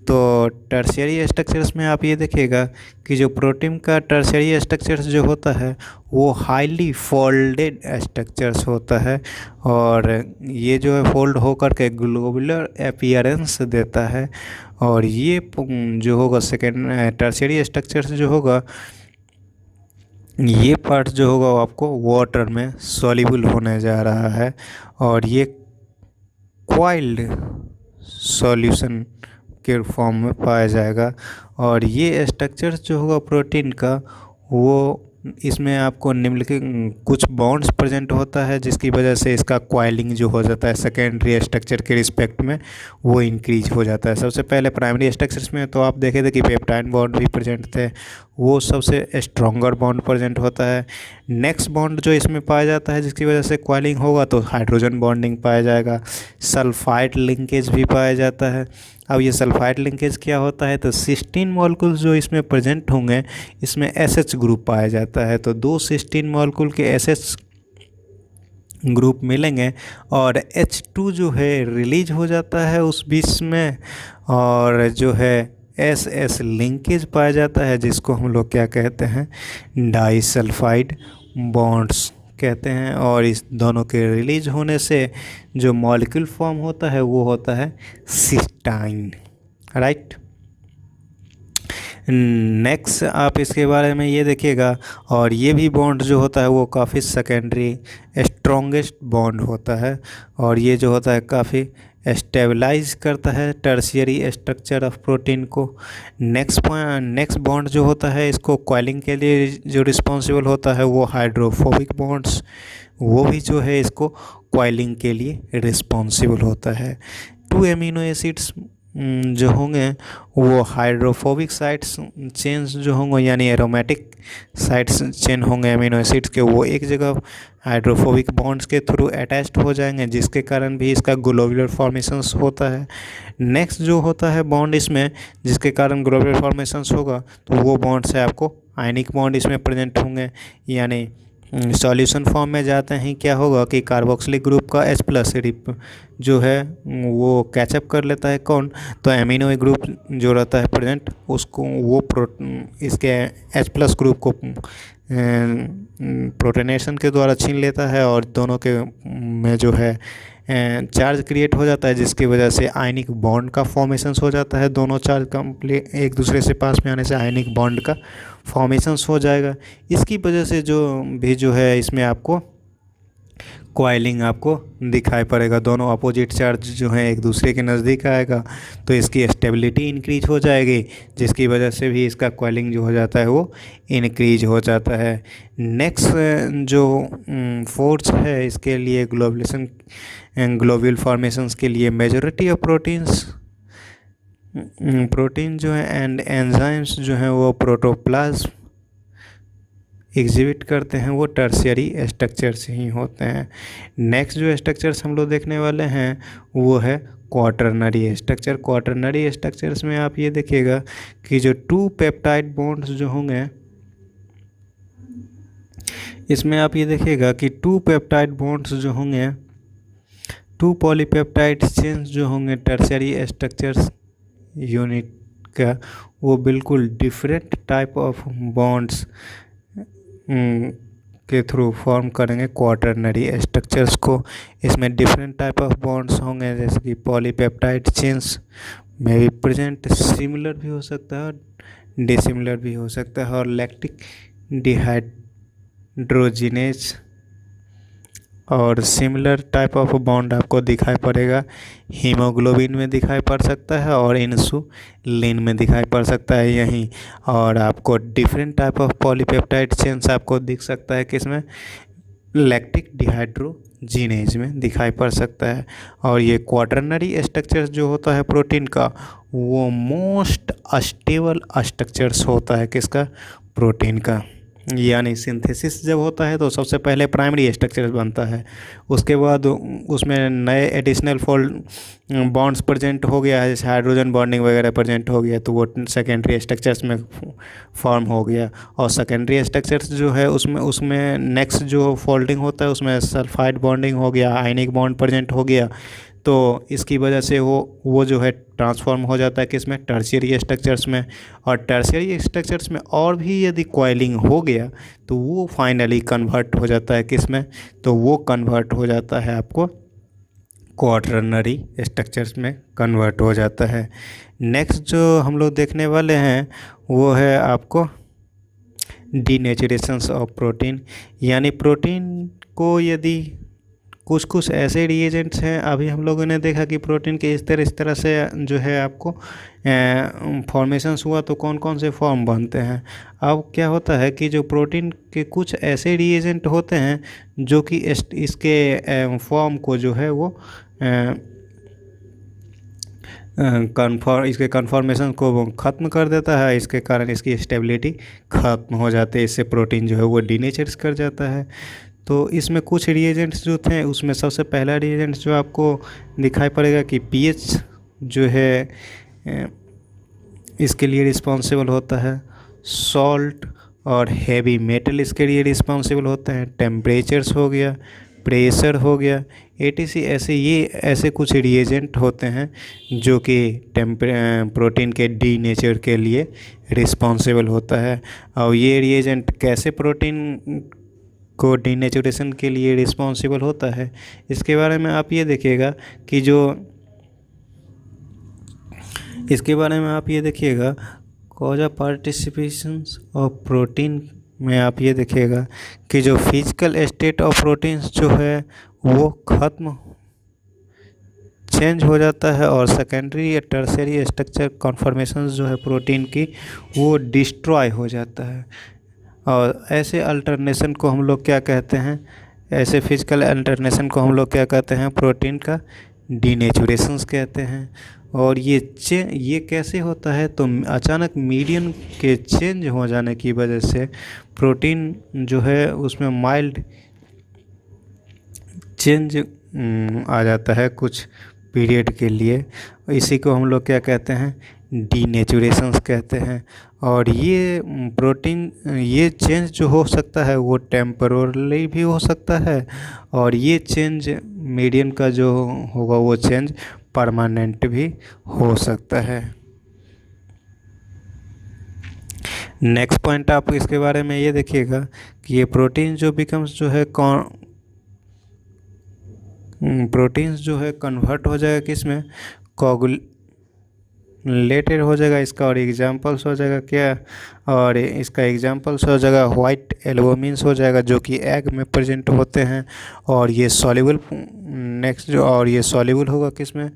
तो टर्शियरी स्ट्रक्चर्स में आप ये देखिएगा कि जो प्रोटीन का टर्शियरी स्ट्रक्चर्स जो होता है वो हाईली फोल्डेड स्ट्रक्चर्स होता है और ये जो है फोल्ड होकर के ग्लोबुलर अपीयरेंस देता है। और ये जो होगा सेकेंड टर्शियरी स्ट्रक्चर्स जो होगा ये पार्ट जो होगा वो आपको वाटर में सॉल्युबल होने जा रहा है और ये कॉइल्ड सॉल्यूशन के फॉर्म में पाया जाएगा। और ये स्ट्रक्चर जो होगा प्रोटीन का वो इसमें आपको निम्नलिखित कुछ बॉन्ड्स प्रेजेंट होता है, जिसकी वजह से इसका कॉइलिंग जो हो जाता है सेकेंडरी स्ट्रक्चर के रिस्पेक्ट में वो इंक्रीज हो जाता है। सबसे पहले प्राइमरी स्ट्रक्चर्स में तो आप देखे थे कि पेप्टाइड बॉन्ड भी प्रेजेंट थे, वो सबसे स्ट्रॉन्गर बॉन्ड प्रेजेंट होता है। नेक्स्ट बॉन्ड जो इसमें पाया जाता है जिसकी वजह से कॉइलिंग होगा तो हाइड्रोजन बॉन्डिंग पाया जाएगा। सल्फाइड लिंकेज भी पाया जाता है अब ये सल्फाइड लिंकेज क्या होता है, तो सिस्टीन मॉलिक्यूल्स जो इसमें प्रेजेंट होंगे इसमें एसएच ग्रुप पाया जाता है। तो दो सिस्टीन मॉलिक्यूल के एसएच ग्रुप मिलेंगे और H2 जो है रिलीज हो जाता है उस बीच में, और जो है एस एस लिंकेज पाया जाता है जिसको हम लोग क्या कहते हैं, डाइसल्फाइड बॉन्ड्स कहते हैं। और इस दोनों के रिलीज होने से जो मॉलिक्यूल फॉर्म होता है वो होता है सिस्टाइन, राइट। नेक्स्ट आप इसके बारे में ये देखिएगा, और ये भी बॉन्ड जो होता है वो काफ़ी सेकेंडरी स्ट्रॉन्गेस्ट बॉन्ड होता है, और ये जो होता है काफ़ी स्टेबलाइज करता है टर्शियरी स्ट्रक्चर ऑफ प्रोटीन को। नेक्स्ट बॉन्ड जो होता है इसको कॉइलिंग के लिए जो रिस्पॉन्सिबल होता है वो हाइड्रोफोबिक बॉन्ड्स, वो भी जो है इसको कॉइलिंग के लिए रिस्पॉन्सिबल होता है। 2 एमिनो एसिड्स जो होंगे वो हाइड्रोफोबिक साइड्स चेन्स जो होंगे यानी एरोमेटिक साइड्स चेन होंगे एमिनो एसिड्स के, वो एक जगह हाइड्रोफोबिक बॉन्ड्स के थ्रू अटैच्ड हो जाएंगे जिसके कारण भी इसका ग्लोबुलर फॉर्मेशंस होता है। नेक्स्ट जो होता है बॉन्ड इसमें जिसके कारण ग्लोबुलर फॉर्मेशंस होगा तो वो बॉन्ड से आपको आयनिक बॉन्ड इसमें प्रेजेंट होंगे, यानी सॉल्यूशन फॉर्म में जाते हैं क्या होगा कि कार्बोक्सिलिक ग्रुप का H+ जो है वो कैचअप कर लेता है कौन, तो एमिनो ग्रुप जो रहता है प्रेजेंट उसको वो इसके H+ ग्रुप को प्रोटोनेशन के द्वारा छीन लेता है और दोनों के में जो है चार्ज क्रिएट हो जाता है जिसकी वजह से आयनिक बॉन्ड का फॉर्मेशंस हो जाता है। दोनों चार्ज कंप्लीट एक दूसरे से पास में आने से आयनिक बॉन्ड का फॉर्मेशंस हो जाएगा। इसकी वजह से जो है इसमें आपको कॉइलिंग आपको दिखाई पड़ेगा, दोनों अपोजिट चार्ज जो है एक दूसरे के नज़दीक आएगा तो इसकी स्टेबिलिटी इंक्रीज हो जाएगी जिसकी वजह से भी इसका कॉइलिंग जो हो जाता है वो इंक्रीज हो जाता है। नेक्स्ट जो फोर्स है इसके लिए ग्लोब्यूल फॉर्मेशंस के लिए मेजॉरिटी ऑफ प्रोटीन जो है एंड एंजाइम्स जो हैं वो प्रोटोप्लाज्म एग्जिबिट करते हैं, वो टर्शियरी स्ट्रक्चर्स ही होते हैं। नेक्स्ट जो स्ट्रक्चर्स हम लोग देखने वाले हैं वो है क्वाटरनरी स्ट्रक्चर। क्वाटरनरी स्ट्रक्चर्स में आप ये देखिएगा कि जो 2 पेप्टाइड बॉन्ड्स जो होंगे इसमें आप ये देखिएगा कि 2 पेप्टाइड बॉन्ड्स जो होंगे 2 पॉलीपेप्टाइड चेन्स जो होंगे टर्शियरी स्ट्रक्चर्स यूनिट का वो बिल्कुल डिफरेंट टाइप ऑफ बॉन्ड्स के थ्रू फॉर्म करेंगे क्वाटरनरी स्ट्रक्चर्स को। इसमें डिफरेंट टाइप ऑफ बॉन्ड्स होंगे जैसे कि पॉलीपेप्टाइड चेन्स में भी प्रेजेंट, सिमिलर भी हो सकता है और डिसिमिलर भी हो सकता है, और लैक्टिक डिहाइड्रोजिनेज और सिमिलर टाइप ऑफ बॉन्ड आपको दिखाई पड़ेगा हीमोग्लोबिन में दिखाई पड़ सकता है और इंसुलिन में दिखाई पड़ सकता है यहीं, और आपको different type of polypeptide chains आपको दिख सकता है किसमें, लैक्टिक डिहाइड्रोजिनेज में दिखाई पड़ सकता है। और ये क्वाटरनरी स्ट्रक्चर्स जो होता है प्रोटीन का वो मोस्ट स्टेबल स्ट्रक्चर्स होता है किसका, प्रोटीन का। यानी सिंथेसिस जब होता है तो सबसे पहले प्राइमरी स्ट्रक्चर बनता है, उसके बाद उसमें नए एडिशनल फोल्ड बॉन्ड्स प्रेजेंट हो गया है जैसे हाइड्रोजन बॉन्डिंग वगैरह प्रेजेंट हो गया तो वो सेकेंडरी स्ट्रक्चर्स में फॉर्म हो गया। और सेकेंडरी स्ट्रक्चर्स जो है उसमें नेक्स्ट जो फोल्डिंग होता है उसमें सल्फाइड बॉन्डिंग हो गया, आयनिक बॉन्ड प्रेजेंट हो गया, तो इसकी वजह से वो जो है ट्रांसफॉर्म हो जाता है किसमें, टर्शियरी स्ट्रक्चर्स में। और टर्शियरी स्ट्रक्चर्स में और भी यदि कॉइलिंग हो गया तो वो फाइनली कन्वर्ट हो जाता है किसमें, तो वो कन्वर्ट हो जाता है आपको क्वाटरनरी स्ट्रक्चर्स में कन्वर्ट हो जाता है। नेक्स्ट जो हम लोग देखने वाले हैं वो है आपको डीनेचुरेशंस ऑफ प्रोटीन, यानी प्रोटीन को यदि कुछ ऐसे रिएजेंट्स हैं, अभी हम लोगों ने देखा कि प्रोटीन के इस तरह से जो है आपको फॉर्मेशंस हुआ तो कौन कौन से फॉर्म बनते हैं। अब क्या होता है कि जो प्रोटीन के कुछ ऐसे रिएजेंट होते हैं जो कि इसके फॉर्म को जो है वो इसके कन्फॉर्मेशन को ख़त्म कर देता है, इसके कारण इसकी स्टेबिलिटी ख़त्म हो जाती है, इससे प्रोटीन जो है वो डीनेचर्स कर जाता है। तो इसमें कुछ रिएजेंट्स जो थे उसमें सबसे पहला रिएजेंट्स जो आपको दिखाई पड़ेगा कि पीएच जो है इसके लिए रिस्पॉन्सिबल होता है। सॉल्ट और हैवी मेटल इसके लिए रिस्पॉन्सिबल होते हैं। टेम्परेचर्स हो गया, प्रेशर हो गया, एटीसी ऐसे कुछ रिएजेंट होते हैं जो कि प्रोटीन के डीनेचर के लिए रिस्पॉन्सिबल होता है। और ये रिएजेंट कैसे प्रोटीन को डीनेचुरेशन के लिए रिस्पॉन्सिबल होता है, इसके बारे में आप ये देखिएगा कि cause of participation of protein में आप ये देखिएगा कि जो फिजिकल स्टेट ऑफ प्रोटीन्स जो है वो ख़त्म चेंज हो जाता है और सेकेंडरी या टर्शियरी स्ट्रक्चर कॉन्फॉर्मेशन जो है प्रोटीन की वो डिस्ट्रॉय हो जाता है। और ऐसे अल्टरनेशन को हम लोग क्या कहते हैं, ऐसे फिजिकल अल्टरनेशन को हम लोग क्या कहते हैं, प्रोटीन का डीनेचुरेशंस कहते हैं। और ये कैसे होता है, तो अचानक मीडियम के चेंज हो जाने की वजह से प्रोटीन जो है उसमें माइल्ड चेंज आ जाता है कुछ पीरियड के लिए। इसी को हम लोग क्या कहते हैं, डीनेचुरेशंस कहते हैं। और ये चेंज जो हो सकता है वो टेम्पररी भी हो सकता है और ये चेंज मीडियम का जो होगा वो चेंज परमानेंट भी हो सकता है। नेक्स्ट पॉइंट आप इसके बारे में ये देखिएगा कि ये प्रोटीन जो बिकम्स जो है प्रोटीन्स जो है कन्वर्ट हो जाएगा किसमें, कोगुलेटेड हो जाएगा इसका। और एग्जांपल्स हो जाएगा क्या, और इसका एग्जांपल्स हो जाएगा वाइट एल्बुमिन्स हो जाएगा जो कि एग में प्रेजेंट होते हैं। और ये सॉल्युबल ये सॉल्युबल होगा किसमें,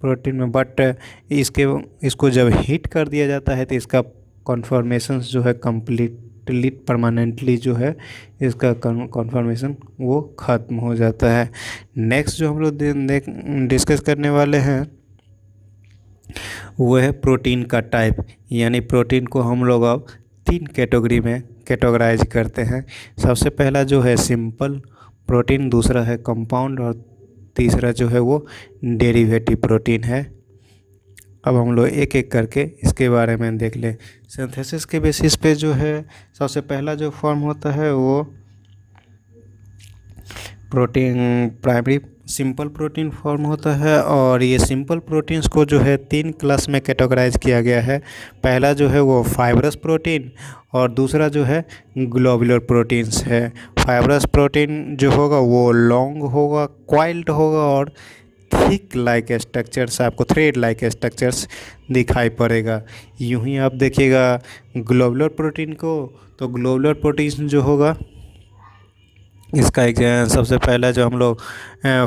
प्रोटीन में। बट इसको जब हीट कर दिया जाता है तो इसका कॉन्फॉर्मेशंस जो है कम्प्लीटली परमानेंटली जो है इसका कॉन्फॉर्मेशन वो ख़त्म हो जाता है। नेक्स्ट जो हम लोग डिस्कस करने वाले हैं वो है प्रोटीन का टाइप। यानी प्रोटीन को हम लोग अब 3 कैटेगरी में कैटेगराइज करते हैं। सबसे पहला जो है सिंपल प्रोटीन, दूसरा है कंपाउंड और तीसरा जो है वो डेरिवेटिव प्रोटीन है। अब हम लोग एक एक करके इसके बारे में देख लें। सिंथेसिस के बेसिस पे जो है सबसे पहला जो फॉर्म होता है वो protein primary simple protein form होता है। और ये सिंपल प्रोटीन्स को जो है 3 क्लास में कैटेगराइज किया गया है। पहला जो है वो फाइब्रस प्रोटीन और दूसरा जो है ग्लोबुलर प्रोटीन्स है। फाइब्रस प्रोटीन जो होगा वो लॉन्ग होगा, क्वाइल्ड होगा और थिक लाइक स्ट्रक्चर्स, आपको थ्रेड लाइक स्ट्रक्चर्स दिखाई पड़ेगा। यूं ही आप देखिएगा ग्लोबुलर प्रोटीन को, तो ग्लोबुलर प्रोटीन जो होगा इसका सबसे पहला जो हम लोग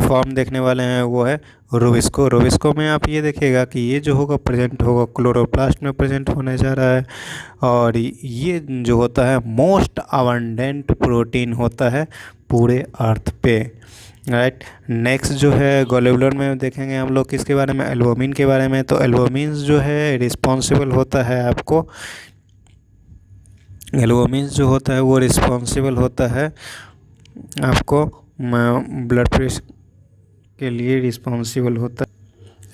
फॉर्म देखने वाले हैं वो है रूबिस्को। रूबिस्को में आप ये देखिएगा कि ये जो होगा प्रेजेंट होगा क्लोरोप्लास्ट में प्रेजेंट होने जा रहा है। और ये जो होता है मोस्ट अबंडेंट प्रोटीन होता है पूरे अर्थ पे, राइट। नेक्स्ट जो है ग्लोबुलर में देखेंगे हम लोग किसके बारे में, एल्बुमिन के बारे में। तो एल्बुमिन जो है रिस्पॉन्सिबल होता है आपको, एल्बुमिन जो होता है वो रिस्पॉन्सिबल होता है आपको ब्लड प्रेशर के लिए रिस्पॉन्सिबल होता है।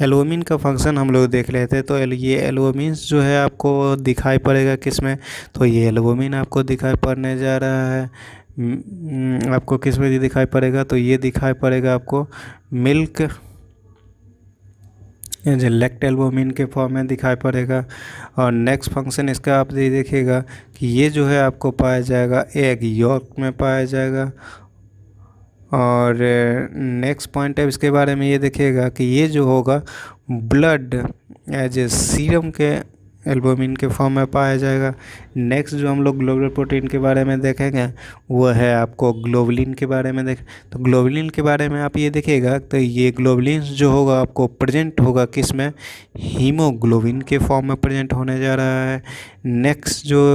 एल्बुमिन का फंक्शन हम लोग देख लेते हैं। तो ये एल्बुमिन जो है आपको दिखाई पड़ेगा किसमें, तो ये एल्बुमिन आपको दिखाई पड़ने जा रहा है। आपको किस में दिखाई पड़ेगा, तो ये दिखाई पड़ेगा आपको मिल्क लेक्ट एल्बुमिन के फॉर्म में दिखाई पड़ेगा। और नेक्स्ट फंक्शन इसका आप देखिएगा कि ये जो है आपको पाया जाएगा एग यॉर्क में पाया जाएगा। और नेक्स्ट पॉइंट है इसके बारे में ये देखिएगा कि ये जो होगा ब्लड एज ए सीरम के एल्बुमिन के फॉर्म में पाया जाएगा। नेक्स्ट जो हम लोग ग्लोबुलर प्रोटीन के बारे में देखेंगे वो है आपको ग्लोबुलिन के बारे में तो ग्लोबुलिन के बारे में आप ये देखिएगा तो ये ग्लोबुलिन जो होगा आपको प्रेजेंट होगा किस में, हीमोग्लोबिन के फॉर्म में प्रेजेंट होने जा रहा है। नेक्स्ट जो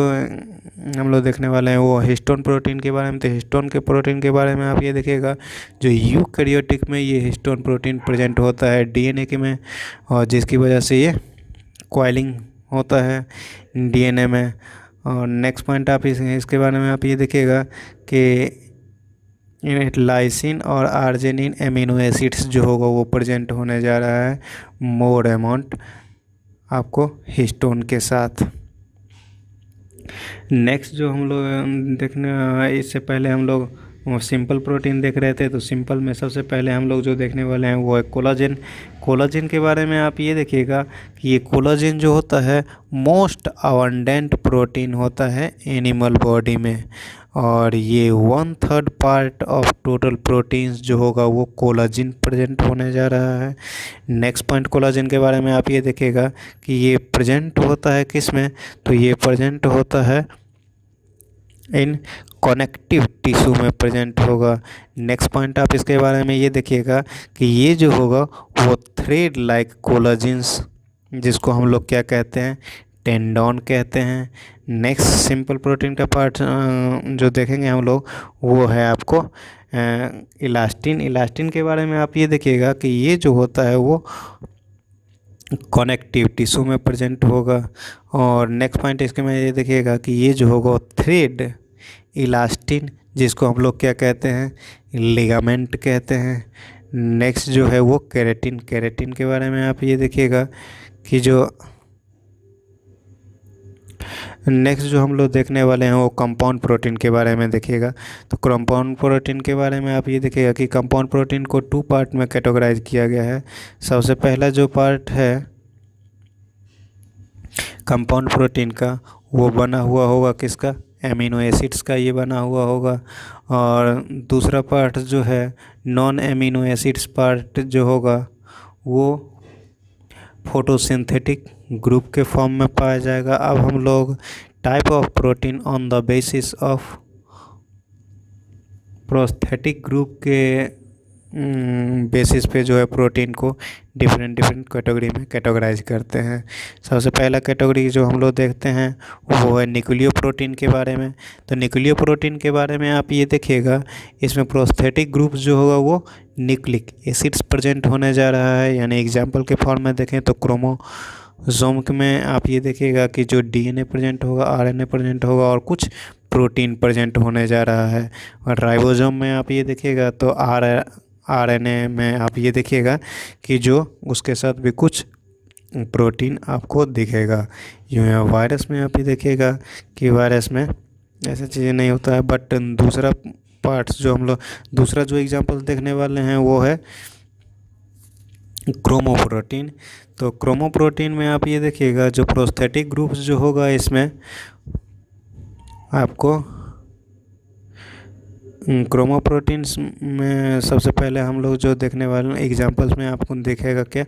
हम लोग देखने वाले हैं वो हिस्टोन प्रोटीन के बारे में। तो हिस्टोन के प्रोटीन के बारे में आप ये देखिएगा जो यूकैरियोटिक में ये हिस्टोन प्रोटीन प्रेजेंट होता है डीएनए के में, और जिसकी वजह से ये कॉइलिंग होता है डीएनए में। और नेक्स्ट पॉइंट आप इसके बारे में आप ये देखिएगा कि लाइसिन और आर्जिनिन एमिनो एसिड्स जो होगा वो प्रेजेंट होने जा रहा है मोर अमाउंट आपको हिस्टोन के साथ। नेक्स्ट जो हम लोग देखने, इससे पहले हम लोग सिंपल प्रोटीन देख रहे थे, तो सिंपल में सबसे पहले हम लोग जो देखने वाले हैं वो है कोलाजन। कोलाजन के बारे में आप ये देखिएगा कि ये कोलाजन जो होता है मोस्ट अबंडेंट प्रोटीन होता है एनिमल बॉडी में, और ये 1/3 पार्ट ऑफ टोटल प्रोटीन्स जो होगा वो कोलाजन प्रेजेंट होने जा रहा है। नेक्स्ट पॉइंट कोलाजन के बारे में आप ये देखिएगा कि ये प्रेजेंट होता है किस में, तो ये प्रेजेंट होता है इन कनेक्टिव टिश्यू में प्रेजेंट होगा। नेक्स्ट पॉइंट आप इसके बारे में ये देखिएगा कि ये जो होगा वो थ्रेड लाइक कोलाजिन्स, जिसको हम लोग क्या कहते हैं, टेंडोन कहते हैं। नेक्स्ट सिंपल प्रोटीन का पार्ट जो देखेंगे हम लोग वो है आपको इलास्टिन। इलास्टिन के बारे में आप ये देखिएगा कि ये जो होता है वो कनेक्टिव टिश्यू में प्रेजेंट होगा। और नेक्स्ट पॉइंट इसके में ये देखिएगा कि ये जो होगा थ्रेड इलास्टिन, जिसको हम लोग क्या कहते हैं, लिगामेंट कहते हैं। नेक्स्ट जो है वो केराटिन। केराटिन के बारे में आप ये देखिएगा कि जो नेक्स्ट जो हम लोग देखने वाले हैं वो कंपाउंड प्रोटीन के बारे में देखिएगा। तो कंपाउंड प्रोटीन के बारे में आप ये देखिएगा कि कंपाउंड प्रोटीन को 2 पार्ट में कैटेगराइज किया गया है। सबसे पहला जो पार्ट है कंपाउंड प्रोटीन का वो बना हुआ होगा किसका, एमिनो एसिड्स का ये बना हुआ होगा। और दूसरा पार्ट जो है नॉन एमिनो एसिड्स पार्ट जो होगा वो फोटोसिंथेटिक ग्रुप के फॉर्म में पाया जाएगा। अब हम लोग type of protein on the basis of prosthetic group के बेसिस पे जो है प्रोटीन को डिफरेंट कैटेगरी में कैटेगराइज करते हैं। सबसे पहला कैटेगरी जो हम लोग देखते हैं वो है न्यूक्लियो प्रोटीन के बारे में। तो न्यूक्लियो प्रोटीन के बारे में आप ये देखिएगा, इसमें प्रोस्थेटिक ग्रुप जो होगा वो न्यूक्लिक एसिड्स प्रेजेंट होने जा रहा है। यानी एग्जाम्पल के फॉर्म में देखें तो क्रोमोसोम में आप ये देखिएगा कि जो डीएनए प्रेजेंट होगा, आरएनए प्रेजेंट होगा और कुछ प्रोटीन प्रेजेंट होने जा रहा है। और राइबोसोम में आप ये देखिएगा तो आरएनए में आप ये देखिएगा कि जो उसके साथ भी कुछ प्रोटीन आपको दिखेगा। यूँ है वायरस में आप ये देखिएगा कि वायरस में ऐसी चीज़ें नहीं होता है। बट दूसरा पार्ट्स जो हम लोग दूसरा जो एग्जांपल देखने वाले हैं वो है क्रोमोप्रोटीन। तो क्रोमोप्रोटीन में आप ये देखिएगा जो प्रोस्थेटिक ग्रुप्स जो होगा इसमें आपको क्रोमोप्रोटीन्स में सबसे पहले हम लोग जो देखने वाले एग्जांपल्स में आपको देखेगा क्या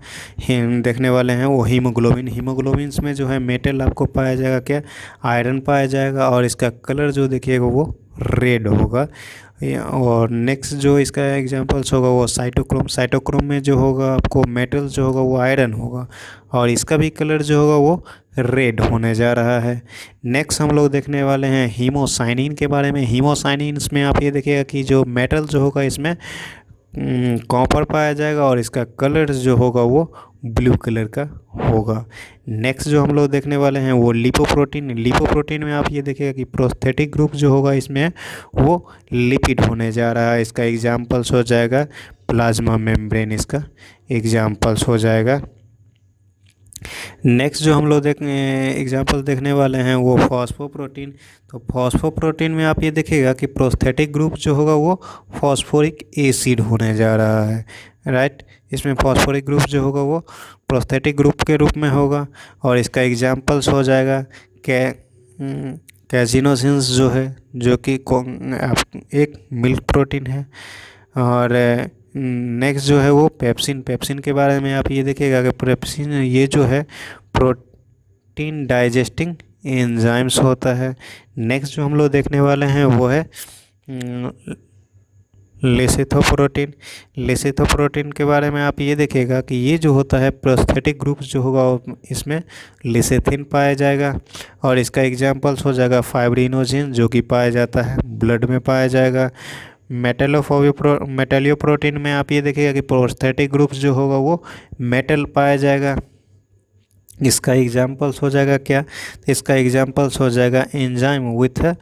देखने वाले हैं वो हीमोग्लोबिन। हीमोग्लोबिन्स में जो है मेटल आपको पाया जाएगा क्या, आयरन पाया जाएगा और इसका कलर जो देखिएगा वो रेड होगा। और नेक्स्ट जो इसका एग्जांपल्स होगा वो साइटोक्रोम। साइटोक्रोम में जो होगा आपको मेटल जो होगा वो आयरन होगा और इसका भी कलर जो होगा वो रेड होने जा रहा है। नेक्स्ट हम लोग देखने वाले हैं हीमोसाइनिन के बारे में। हीमोसाइनिन्स में आप ये देखिएगा कि जो मेटल जो होगा इसमें कॉपर पाया जाएगा और इसका कलर जो होगा वो ब्लू कलर का होगा। नेक्स्ट जो हम लोग देखने वाले हैं वो लिपोप्रोटीन। लिपोप्रोटीन में आप ये देखिएगा कि प्रोस्थेटिक ग्रुप जो होगा इसमें वो लिपिड होने जा रहा है। इसका एग्जाम्पल्स हो जाएगा प्लाज्मा मेम्ब्रेन, इसका एग्जाम्पल्स हो जाएगा। नेक्स्ट जो हम लोग एग्जाम्पल देखने वाले हैं वो फॉस्फोप्रोटीन। तो फॉस्फोप्रोटीन में आप ये देखिएगा कि प्रोस्थेटिक ग्रुप जो होगा वो फॉस्फोरिक एसिड होने जा रहा है, राइट। इसमें फॉस्फोरिक ग्रुप जो होगा वो प्रोस्थेटिक ग्रुप के रूप में होगा और इसका एग्जाम्पल्स हो जाएगा कैजिनोसिन्स जो है, जो कि एक मिल्क प्रोटीन है। और नेक्स्ट जो है वो पेप्सिन। पेप्सिन के बारे में आप ये देखिएगा कि पेप्सिन ये जो है प्रोटीन डाइजेस्टिंग एंजाइम्स होता है। नेक्स्ट जो हम लोग देखने वाले हैं वो है लेसिथोप्रोटीन। लेसिथोप्रोटीन के बारे में आप ये देखिएगा कि ये जो होता है प्रोस्थेटिक ग्रुप जो होगा इसमें लिसेथिन पाया जाएगा और इसका एग्जाम्पल्स हो जाएगा फाइब्रिनोजिन जो कि पाया जाता है ब्लड में पाया जाएगा। मेटेलियोप्रोटीन में आप ये देखिएगा कि प्रोस्थेटिक ग्रुप्स जो होगा वो मेटल पाया जाएगा। इसका एग्जाम्पल्स हो जाएगा क्या, तो इसका एग्जाम्पल्स हो जाएगा एंजाइम विथ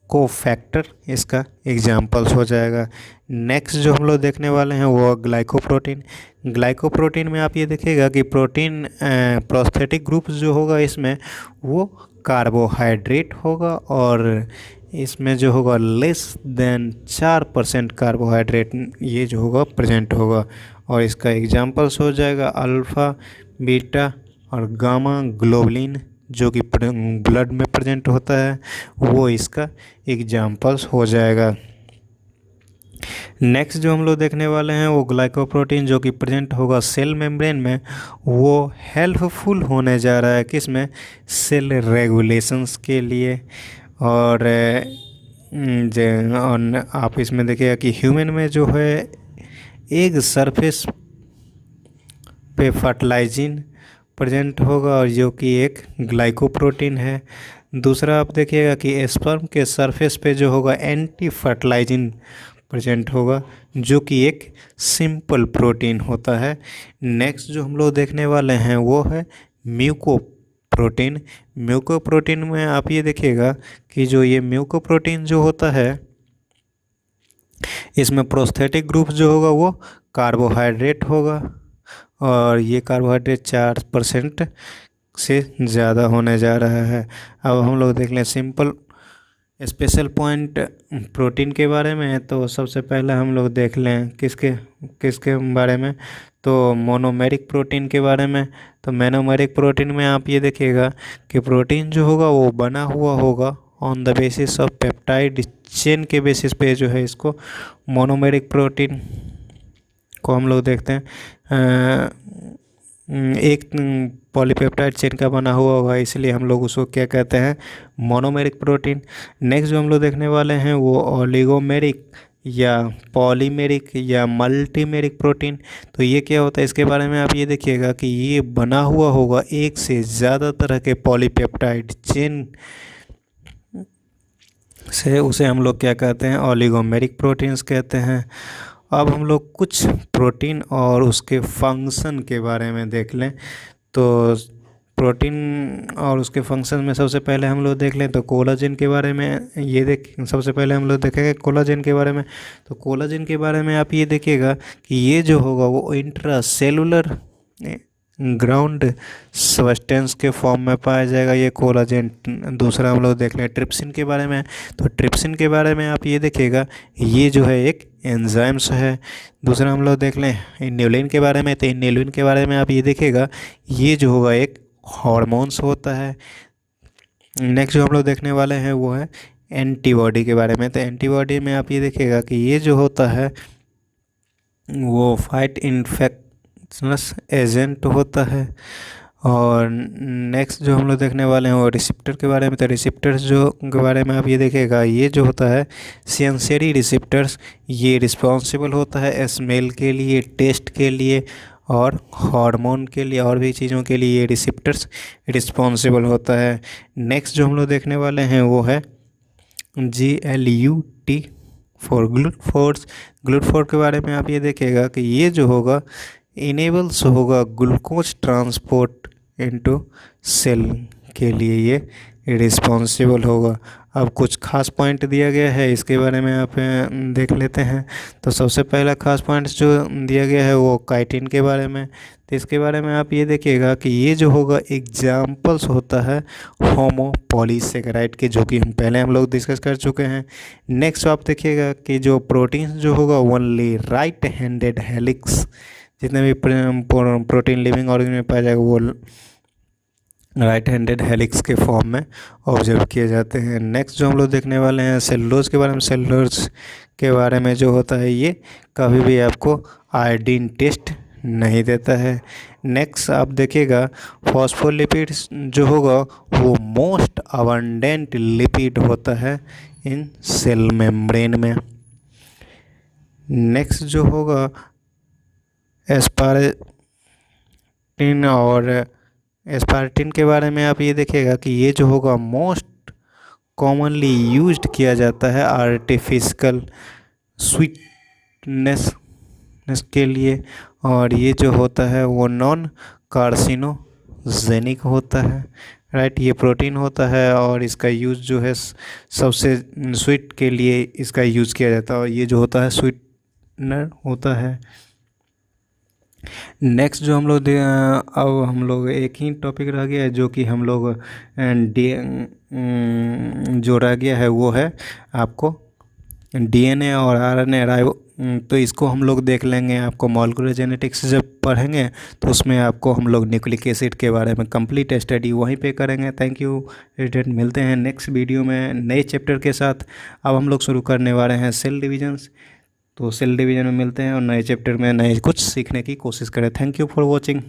कोफैक्टर इसका एग्जाम्पल्स हो जाएगा। नेक्स्ट जो हम लोग देखने वाले हैं वो ग्लाइकोप्रोटीन। ग्लाइकोप्रोटीन में आप ये देखिएगा कि प्रोटीन प्रोस्थेटिक ग्रुप जो होगा इसमें वो कार्बोहाइड्रेट होगा और इसमें जो होगा लेस देन 4% कार्बोहाइड्रेट ये जो होगा प्रेजेंट होगा और इसका एग्जाम्पल्स हो जाएगा अल्फ़ा, बीटा और गामा ग्लोबुलिन जो कि ब्लड में प्रेजेंट होता है वो इसका एग्जाम्पल्स हो जाएगा। नेक्स्ट जो हम लोग देखने वाले हैं वो ग्लाइकोप्रोटीन जो कि प्रेजेंट होगा सेल मेम्ब्रेन में, वो हेल्पफुल होने जा रहा है किस में, सेल रेगुलेशंस के लिए। और आप इसमें देखिएगा कि ह्यूमन में जो है एक सरफेस पे फर्टिलाइजिन प्रेजेंट होगा और जो कि एक ग्लाइकोप्रोटीन है। दूसरा आप देखिएगा कि स्पर्म के सरफेस पे जो होगा एंटी फर्टिलाइजिन प्रेजेंट होगा जो कि एक सिंपल प्रोटीन होता है। नेक्स्ट जो हम लोग देखने वाले हैं वो है म्यूकोप्रोटीन। म्यूकोप्रोटीन में आप ये देखिएगा कि जो ये म्यूकोप्रोटीन जो होता है इसमें प्रोस्थेटिक ग्रुप जो होगा वो कार्बोहाइड्रेट होगा और ये कार्बोहाइड्रेट 4% से ज़्यादा होने जा रहा है। अब हम लोग देख लें सिंपल स्पेशल पॉइंट प्रोटीन के बारे में, तो सबसे पहले हम लोग देख लें किसके बारे में, तो मोनोमेरिक प्रोटीन के बारे में। तो मोनोमेरिक प्रोटीन में आप ये देखिएगा कि प्रोटीन जो होगा वो बना हुआ होगा on the basis of peptide chain के बेसिस पे जो है इसको मोनोमेरिक प्रोटीन को हम लोग देखते हैं एक पॉलीपेप्टाइड चेन का बना हुआ होगा, इसलिए हम लोग उसको क्या कहते हैं, मोनोमेरिक प्रोटीन। नेक्स्ट जो हम लोग देखने वाले हैं वो ओलिगोमेरिक या पॉलीमेरिक या मल्टीमेरिक प्रोटीन। तो ये क्या होता है इसके बारे में आप ये देखिएगा कि ये बना हुआ होगा एक से ज़्यादा तरह के पॉलीपेप्टाइड चेन से, उसे हम लोग क्या कहते हैं, ओलिगोमेरिक प्रोटीन्स कहते हैं। अब हम लोग कुछ प्रोटीन और उसके फंक्शन के बारे में देख लें। तो प्रोटीन और उसके फंक्शन में सबसे पहले हम लोग देख लें तो कोलाजन के बारे में सबसे पहले हम लोग देखेंगे कोलाजन के बारे में। तो कोलाजन के बारे में आप ये देखिएगा कि ये जो होगा वो इंट्रासेलुलर ग्राउंड सब्सटेंस के फॉर्म में पाया जाएगा ये कोलाजन। दूसरा हम लोग देख लें ट्रिप्सिन के बारे में। तो ट्रिप्सिन के बारे में आप ये देखिएगा ये जो है एक एंजाइम्स है। दूसरा हम लोग देख लें इन्युलिन के बारे में। तो इन्युलिन के बारे में आप ये देखिएगा ये जो होगा एक हार्मोन्स होता है। नेक्स्ट जो हम लोग देखने वाले हैं वो है एंटीबॉडी के बारे में। तो एंटीबॉडी में आप ये देखिएगा कि ये जो होता है वो फाइट इन्फेक्शनस एजेंट होता है। और नेक्स्ट जो हम लोग देखने वाले हैं वो रिसेप्टर के बारे में। तो रिसेप्टर्स जो के बारे में आप ये देखिएगा ये जो होता है सेंसरी रिसेप्टर्स, ये रिस्पॉन्सिबल होता है स्मेल के लिए, टेस्ट के लिए और हार्मोन के लिए और भी चीज़ों के लिए ये रिसेप्टर्स रिस्पॉन्सिबल होता है। नेक्स्ट जो हम लोग देखने वाले हैं वो है GLUT फॉर ग्लूट फोर के बारे में आप ये देखिएगा कि ये जो होगा इनेबल्स होगा ग्लूकोज ट्रांसपोर्ट इनटू सेल के लिए ये रिस्पॉन्सिबल होगा। अब कुछ खास पॉइंट दिया गया है इसके बारे में आप देख लेते हैं। तो सबसे पहला खास पॉइंट जो दिया गया है वो काइटिन के बारे में। तो इसके बारे में आप ये देखिएगा कि ये जो होगा एग्जाम्पल्स होता है होमोपॉलीसेकेराइड के, जो कि हम लोग डिस्कस कर चुके हैं। नेक्स्ट आप देखिएगा कि जो प्रोटीन जो होगा ओनली राइट हैंडेड हेलिक्स, जितने भी प्रोटीन लिविंग ऑर्गेनिज्म में पाया जाएगा वो राइट हैंडेड हेलिक्स के फॉर्म में ऑब्जर्व किए जाते हैं। नेक्स्ट जो हम लोग देखने वाले हैं सेलुलोज के बारे में। सेलुलोज के बारे में जो होता है ये कभी भी आपको आयोडीन टेस्ट नहीं देता है। नेक्स्ट आप देखिएगा फॉस्फोलिपिड्स जो होगा वो मोस्ट अबंडेंट लिपिड होता है इन सेल मेम्ब्रेन में। नेक्स्ट जो होगा एस्पार्टिन और एस्पार्टिन के बारे में आप ये देखिएगा कि ये जो होगा मोस्ट कॉमनली यूज्ड किया जाता है आर्टिफिशियल स्वीटनेस के लिए, और ये जो होता है वो नॉन कार्सिनोजेनिक होता है। राइट। ये प्रोटीन होता है और इसका यूज़ जो है सबसे स्वीट के लिए इसका यूज़ किया जाता है और ये जो होता है स्वीटनर होता है। नेक्स्ट जो हम लोग अब हम लोग एक ही टॉपिक रह गया है जो कि हम लोग डी जो रह गया है वो है आपको डीएनए और आरएनए राइबो। तो इसको हम लोग देख लेंगे। आपको मॉलिक्यूलर जेनेटिक्स जब पढ़ेंगे तो उसमें आपको हम लोग न्यूक्लिक एसिड के बारे में कंप्लीट स्टडी वहीं पे करेंगे। थैंक यू स्टूडेंट, मिलते हैं नेक्स्ट वीडियो में नए चैप्टर के साथ। अब हम लोग शुरू करने वाले हैं सेल डिविजन्स। तो सेल डिवीजन में मिलते हैं और नए चैप्टर में नए कुछ सीखने की कोशिश करें। Thank you for watching.